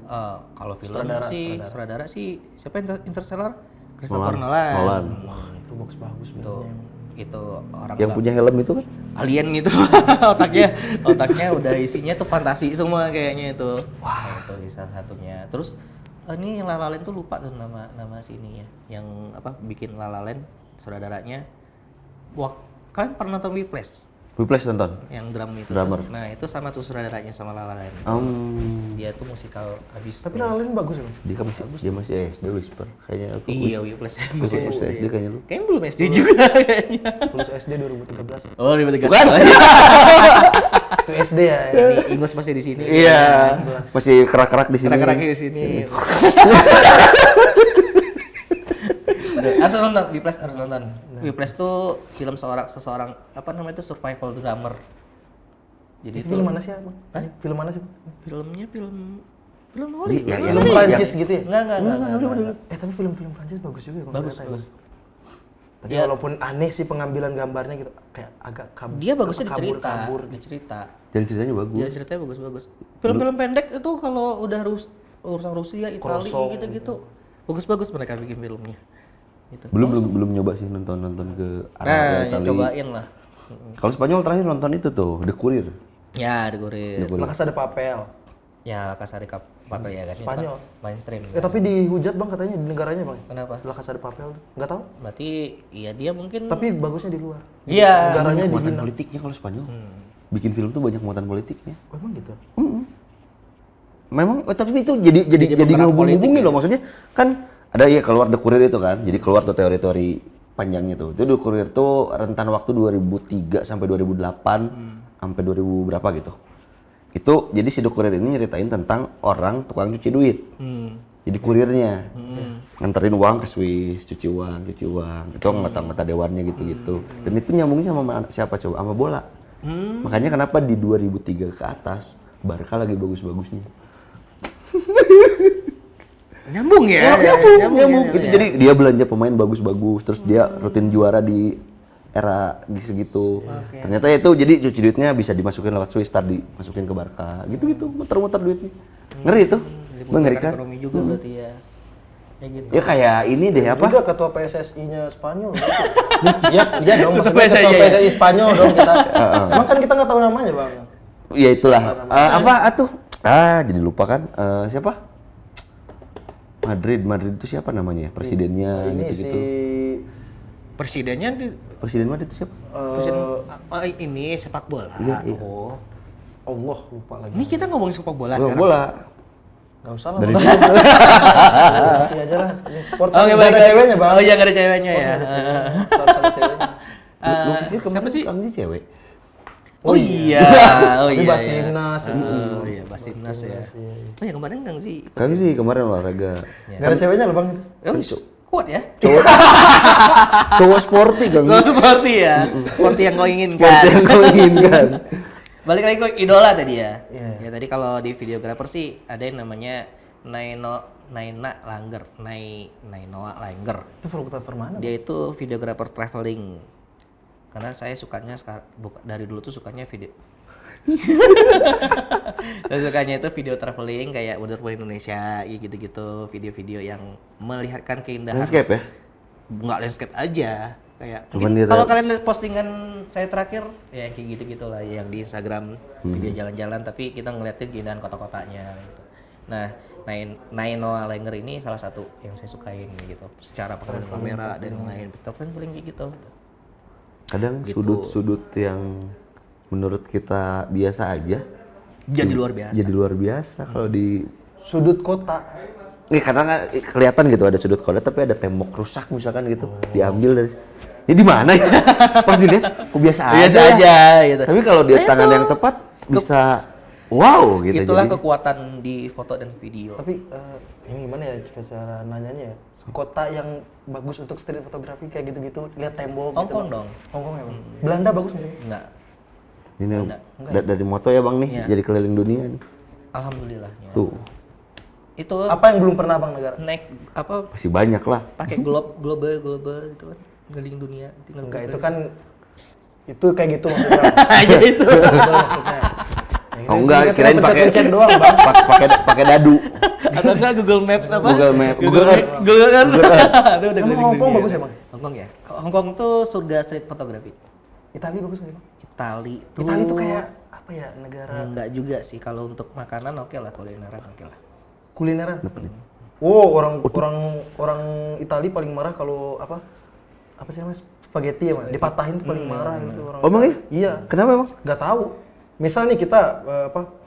Kalau film Sutradara, sih sutradara. sutradara sih siapa Interstellar? Christopher Nolan. Nolan. Wah, itu bagus Itu itu orang Yang punya helm itu kan? alien gitu. otaknya udah isinya tuh fantasi semua kayaknya itu. Wah, itu di salah satunya. Terus ini La La Land tuh lupa tuh nama si ininya. Yang apa bikin La La Land saudaranya. Wah, kalian pernah nonton Whiplash? Whiplash nonton. Yang drum itu. Drummer. Nah, itu sama tuh saudaranya sama La La Land. Dia tuh musikal habis. Tapi La La Land bagus loh. Dia masih SD Whisper kayaknya aku. Iya, Whiplash. Masih SD kayaknya lu. Kayaknya belum SD juga kayaknya. Lulus SD 2013. Oh, 2013. Bukan. Itu SD ya. Ini Ingus masih di sini. Iya. Masih kerak-kerak di sini. Kerak-keraknya di sini. Harus nonton, Whiplash harus nonton. Whiplash tuh film seseorang apa namanya itu survival drummer. Jadi Itu film mana sih, Bang? Film mana sih? filmnya film Hollywood. Iya, Film Prancis gitu ya? Enggak. Tapi film-film Prancis bagus juga kalau Bagus, ternyata ya, bagus. Bang. Tapi Dia- walaupun aneh sih pengambilan gambarnya gitu, kayak agak kabur. Dia bagusnya di cerita, kabur. di cerita. Dan ceritanya bagus. Dia ceritanya bagus-bagus. Film-film pendek itu kalau udah urusan Rusia, Italia Kosong. gitu-gitu. Bagus-bagus mereka bikin filmnya. Gitu. Belum nyoba sih nonton ke Nah, Arabia, Italia. cobain lah. Kalau Spanyol terakhir nonton itu tuh, The Courier. Ya, The Courier. La Casa de Papel. Ya, Casa de Papel ya kan. itu Spanyol. kan mainstream. Tapi dihujat Bang katanya di negaranya Bang. Kenapa? La Casa de Papel tuh. Enggak tahu. Berarti iya dia mungkin. Tapi bagusnya di luar. Iya. Negaranya Muatan dihina. politiknya kalau Spanyol. Bikin film tuh banyak muatan politiknya. Oh, emang gitu. Memang tapi itu jadi penggerak ngehubung-hubungin politik loh maksudnya kan ada ya keluar The Courier itu kan. Jadi keluar tuh teori-teori panjangnya tuh. Itu The Courier tuh rentan waktu 2003 sampai 2008 sampai 2000 berapa gitu. Itu jadi si The Courier ini nyeritain tentang orang tukang cuci duit. Jadi kurirnya nganterin uang ke Swiss, cuci uang. Itu anggota dewannya gitu-gitu. Dan itu nyambungnya sama siapa coba? Sama bola. Makanya kenapa di 2003 ke atas Barca lagi bagus-bagusnya. Nyambung ya. Nyambung. Itu jadi dia belanja pemain bagus-bagus, terus dia rutin juara di era segitu. Ternyata itu jadi cuci duitnya bisa dimasukin lewat Swiss, dimasukin ke Barca. Gitu-gitu, muter-muter duitnya. Ngeri itu. Mengerikan. Ekonomi juga berarti ya. Kayak gitu. Ya kayak ini deh apa? Juga ketua PSSI-nya Spanyol. Iya dong, maksudnya Ketua ketua PSSI, PSSI Spanyol dong kita. Emang kan kita nggak tahu namanya Bang. Ya itulah. Apa atuh? Jadi lupa kan. Siapa? Madrid itu siapa namanya? Presidennya Ini gitu-gitu. si Presidennya Presiden Madrid itu siapa? ini sepak bola. Iya. Oh. Allah lupa lagi. Ini kita ngomongin sepak bola Sepak sekarang. bola. Nggak usah lah. Dari Bang. dulu. Iya aja lah. Ini sport Oke, nggak baik, ada baik. ceweknya Bang. Oh iya, nggak ada ceweknya Sport ya. nggak ada ceweknya. Harus ada ceweknya. Lu pikir Siapa kemarin sih? Kang Ji cewek? Oh iya. Oh Tapi iya. bahas iya. timnas. Oh iya, bahas timnas ya. Oh ya kemarin Kang sih. Kang Ji kemarin olahraga. Nggak ada ceweknya loh Bang. Oh, kuat ya. Cowok sporty Kang So, Ji. seperti ya. Seperti yang kau inginkan. Seperti yang kau inginkan. Balik lagi ke idola tadi ya. Iya. Ya tadi kalau di videografer sih ada yang namanya Nainoa Langer. Itu fotografer mana? Dia itu videografer traveling. Karena saya sukanya dari dulu tuh sukanya video. Saya sukanya itu video traveling kayak Wonderful Indonesia, ya gitu-gitu, video-video yang melihatkan keindahan. Landscape ya? Nggak landscape aja, kayak Cuman mungkin di kalau kalian lihat postingan saya terakhir ya kayak gitu-gitu lah yang di Instagram, video jalan-jalan tapi kita ngeliatin keindahan kota-kotanya gitu. Nah, Nainoa Langer ini salah satu yang saya sukain gitu, secara pengambilan kamera dan lain-lain, traveling kayak gitu. Kadang Gitu. sudut-sudut yang menurut kita biasa aja Jadi luar biasa. jadi luar biasa kalau di Sudut kota. nih karena nggak kelihatan gitu ada sudut kota tapi ada tembok rusak misalkan gitu diambil dari ini di mana ya pas dilihat kok biasa Biasa aja, aja gitu. tapi kalau di tangan yang tepat bisa wow gitu Itulah jadi kekuatan di foto dan video. Tapi ini gimana ya jika cara nanyanya ya? Kota yang bagus untuk street fotografi kayak gitu-gitu, lihat tembok gitu. Hongkong Bang. dong. Hongkong ya, Bang. Belanda bagus nggak sih? Enggak. ini Enggak. dari moto ya bang nih Iya. jadi keliling dunia nih Alhamdulillahnya. tuh Itu Apa yang belum pernah Bang negara? naik apa masih banyak lah pakai global itu kan keliling dunia tinggal Enggak, itu keliling. kan itu kayak gitu maksudnya. Ya itu. Global maksudnya. Yang oh itu enggak kita kirain pakai pencet-pencet doang, Bang. pakai dadu Atau enggak Google Maps apa? Google Map Google Earth. Itu udah Emang keliling Hongkong dunia. bagus ya, Bang? Hongkong ya. Hongkong tuh surga street fotografi. Italia bagus nggak sih, Bang? Itali tuh. Italia itu kayak apa ya, negara enggak juga sih kalau untuk makanan oke lah, kulineran oke lah. kulineran. Oh, orang Italia paling marah kalau apa sih namanya, spaghetti ya, Bang? Dipatahin tuh paling marah itu orang. Oh, emang Italia. Iya. kenapa emang Nggak tahu. Misal nih kita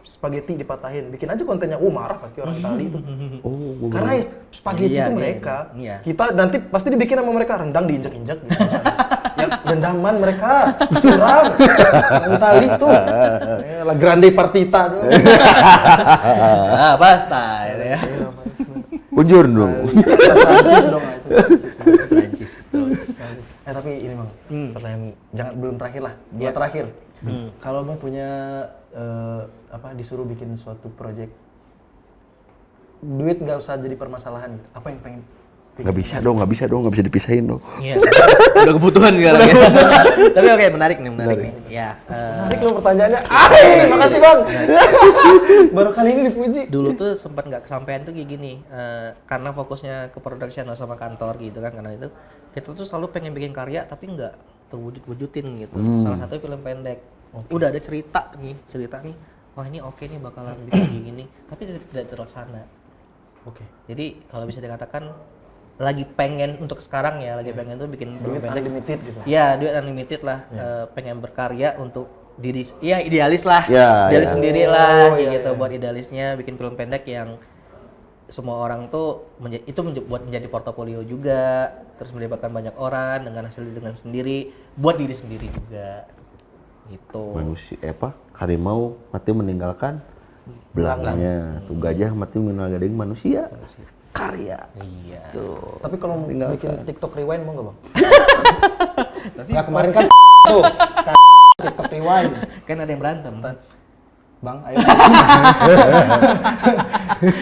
spaghetti dipatahin, bikin aja kontennya. Marah pasti orang Italia itu. oh gua Karena spaghetti Iya, itu iya, mereka. iya. Kita nanti pasti dibikin sama mereka rendang diinjek-injek gitu. Ya rendaman mereka curang. Orang Itali tuh. La grande partita tuh. Ah, basta ya. Bonjour dong Prancis dong itu. Prancis itu. Tapi ini Bang, pertanyaan belum terakhir lah. Dua terakhir. Kalau Bang punya disuruh bikin suatu project, duit nggak usah jadi permasalahan. Apa yang pengen? nggak bisa dong nggak bisa dipisahin dong Iya. Udah kebutuhan sekarang ya. Tapi oke, menarik nih. Ya, Menarik loh pertanyaannya. Makasih Bang. Baru kali ini dipuji. dulu tuh sempat nggak kesampaian tuh kayak gini, karena fokusnya ke production sama kantor gitu kan, karena itu kita tuh selalu pengen bikin karya tapi nggak terwujudin gitu. Salah satu film pendek. Udah ada cerita nih, wah ini oke nih bakalan bikin kayak gini, tapi tidak terlaksana. Oke. Jadi kalau bisa dikatakan lagi pengen untuk sekarang ya, lagi pengen tuh bikin film Duit pendek. unlimited gitu. Ya, duit unlimited lah. Pengen berkarya untuk diri, ya idealis lah, Ya, idealis ya. sendiri lah, Oh, kayak iya, gitu. iya. Buat idealisnya bikin film pendek yang semua orang tuh buat menjadi portofolio juga, terus melibatkan banyak orang dengan hasil dengan sendiri, buat diri sendiri juga, gitu. manusia harimau mati meninggalkan belangnya tuh gajah mati meninggalkan manusia karya Iya. tuh Tapi kalau mau Tinggalkan. bikin TikTok rewind mau nggak Bang? Nah kemarin kan tuh sekarang TikTok rewind. Kan ada yang berantem. Bang, ayo.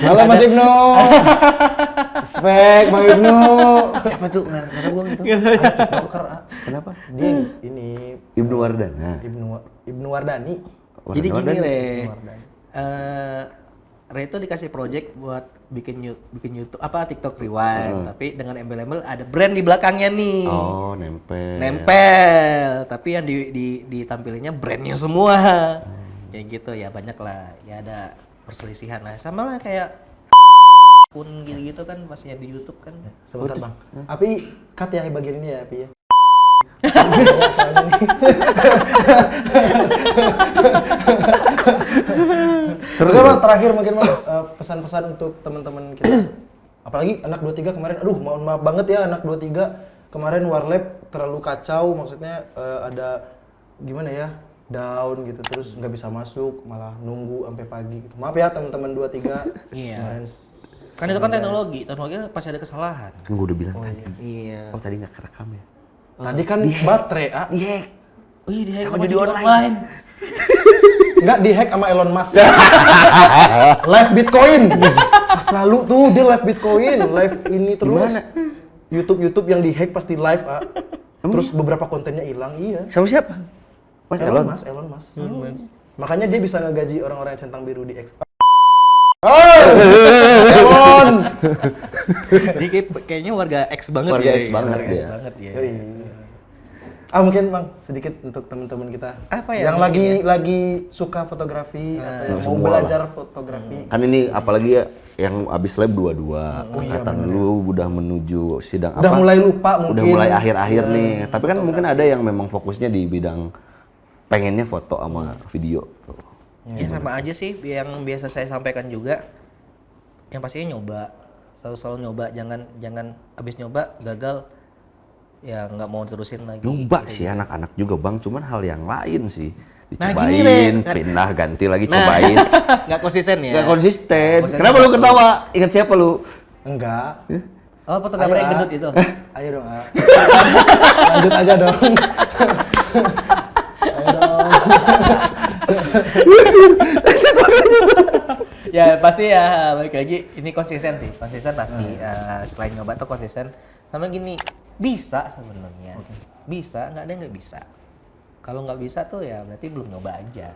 Halo Mas Ibnu. Spek Bang Ibnu. siapa tuh nggak tahu gitu TikToker. kenapa Dia ini Ibnu Wardana Ibnu Wardani. Jadi gini Wardani. Re, Wardani. Re itu dikasih project buat bikin YouTube TikTok Rewind, tapi dengan embel-embel ada brand di belakangnya nih. oh Nempel, tapi yang ditampilinnya brandnya semua. Kayak gitu ya, banyak lah. Ya ada perselisihan lah. Sama lah kayak pun gitu-gitu kan pas yang di YouTube kan. Sebentar Bang. Api cut ya bagian ini ya Api ya. Seru Oke ya? Bang, terakhir mungkin Bang, pesan-pesan untuk teman-teman kita. Apalagi anak 23 kemarin, aduh mohon maaf banget ya anak 23 kemarin Warlab terlalu kacau, maksudnya ada gimana ya, down gitu, terus nggak bisa masuk, malah nunggu sampai pagi gitu. Maaf ya teman-teman 23. Iya. Kemarin Kan itu kan teknologi pasti ada kesalahan. kan gue udah bilang tadi Iya. oh tadi nggak kerekam ya tadi kan baterai, dihack Oh iya, dia sama judi online nggak dihack sama Elon Musk. Live Bitcoin. Pas lalu tuh dia live Bitcoin, live ini terus. Gimana? YouTube yang dihack pasti live, Terus beberapa kontennya hilang, iya. Sama siapa? Mas Elon. Elon Musk. Makanya dia bisa ngegaji orang-orang yang centang biru di X. Oh, Elon. Dia kayaknya warga X banget Warga ya. X banget Warga X dia. banget ya. Yoi. Mungkin Bang sedikit untuk teman-teman kita Apa ya yang mungkin lagi suka fotografi atau yang mau semua belajar fotografi. Kan ini apalagi ya yang abis lab 22, Oh iya, angkatan lu udah menuju sidang Udah apa? mulai lupa mungkin. Udah mulai akhir-akhir nih. Tapi kan mungkin ada yang memang fokusnya di bidang pengennya foto sama video. Ya sama aja sih yang biasa saya sampaikan juga. Yang pastinya nyoba. Selalu nyoba, jangan abis nyoba gagal ya nggak mau terusin lagi. Nyoba sih anak-anak juga Bang, cuman hal yang lain sih. Nah, Dicobain, gini, Re. pindah, ganti lagi, cobain. Nggak konsisten ya. Gak konsisten. Konsisten. Kenapa lu ketawa? Ingat siapa lu? Enggak. Oh, fotografer yang gendut itu. Ayo dong, A. Lanjut aja dong. Ayo dong. Ya pasti ya balik lagi ini konsisten sih, konsisten pasti. Selain nyoba tuh konsisten. Sama gini, bisa sebenarnya. Bisa, nggak ada yang nggak bisa. Kalau nggak bisa tuh ya berarti belum nyoba aja.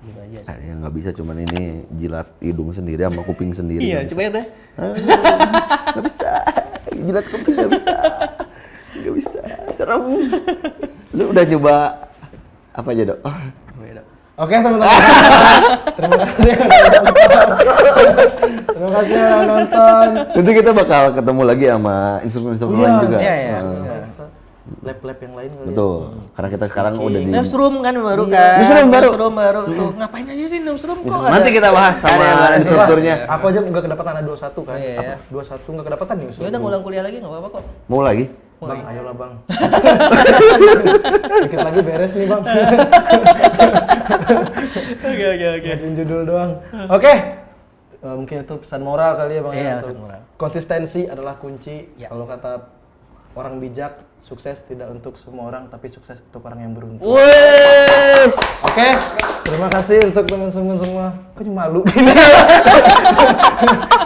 Gitu aja sih. Yang nggak bisa cuman ini jilat hidung sendiri sama kuping sendiri. Iya, nggak coba ya deh. Nggak bisa. Jilat kuping nggak bisa. Nggak bisa. Serem. Lu udah nyoba apa aja dok? Oke teman-teman. Terima kasih yang udah nonton. Terima kasih yang udah nonton. Nanti kita bakal ketemu lagi sama instruktur-instruktur lain juga. Iya. Lab-lab yang lain kali. Betul. Karena kita sekarang udah di Newsroom kan baru kan. Newsroom baru. Newsroom baru tuh. Ngapain aja sih newsroom kok ada? Nanti kita bahas sama Ya. instrukturnya. Aku aja nggak kedapatan ada 21 kan. Iya, iya. 21 nggak kedapatan nih. Ya udah ngulang kuliah lagi nggak apa-apa kok. Mau lagi? Bang, ayolah bang. Dikit lagi beres nih bang. Oke. Ngajuin judul doang. Oke. Mungkin itu pesan moral kali ya bang. Iya, ya, pesan untuk moral. Konsistensi adalah kunci. Ya. Kalau kata orang bijak, sukses tidak untuk semua orang, tapi sukses untuk orang yang beruntung. Wes. Oke, terima kasih untuk teman-teman semua. Kok cuma malu gini?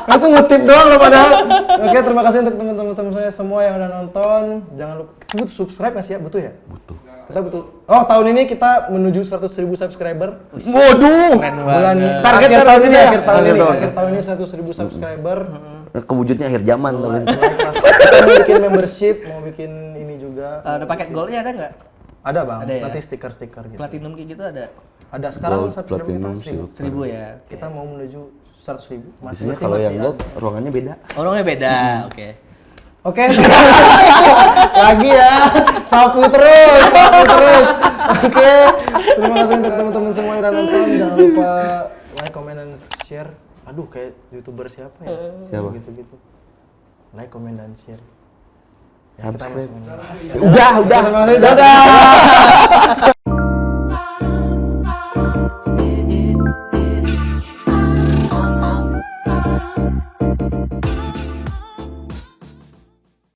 Itu ngutip doang loh padahal. Oke, terima kasih untuk teman-teman saya semua yang udah nonton. Jangan lupa, kita butuh subscribe nggak sih ya? Butuh ya? Butuh. Kita butuh. Oh, tahun ini kita menuju 100.000 subscriber. Waduh. Keren Bulan banget. Target akhir tahun ini, ya? akhir tahun ini 100.000 subscriber. Kewujudnya akhir zaman tuh. Kita mau bikin membership, mau bikin ini juga. Ada paket goldnya ada nggak? Ada bang, Ada ya? nanti stiker-stiker gitu. Platinum kayak gitu ada. Ada sekarang Gold, subscriber platinum, kita 1.000. silver. 1000 ya. Kita mau menuju 100.000. Biasanya berarti kalau yang masih gold ada. ruangannya beda. Orangnya beda. Oke. Oke, lagi ya, sapu terus. Oke, terima kasih untuk teman-teman semua yang udah nonton. Jangan lupa like, comment, dan share. Aduh, kayak youtuber siapa ya? Siapa? Gitu-gitu. Like, comment, dan share. Ya, kita Subscribe. masuk. Udah. Terima kasih, dadah.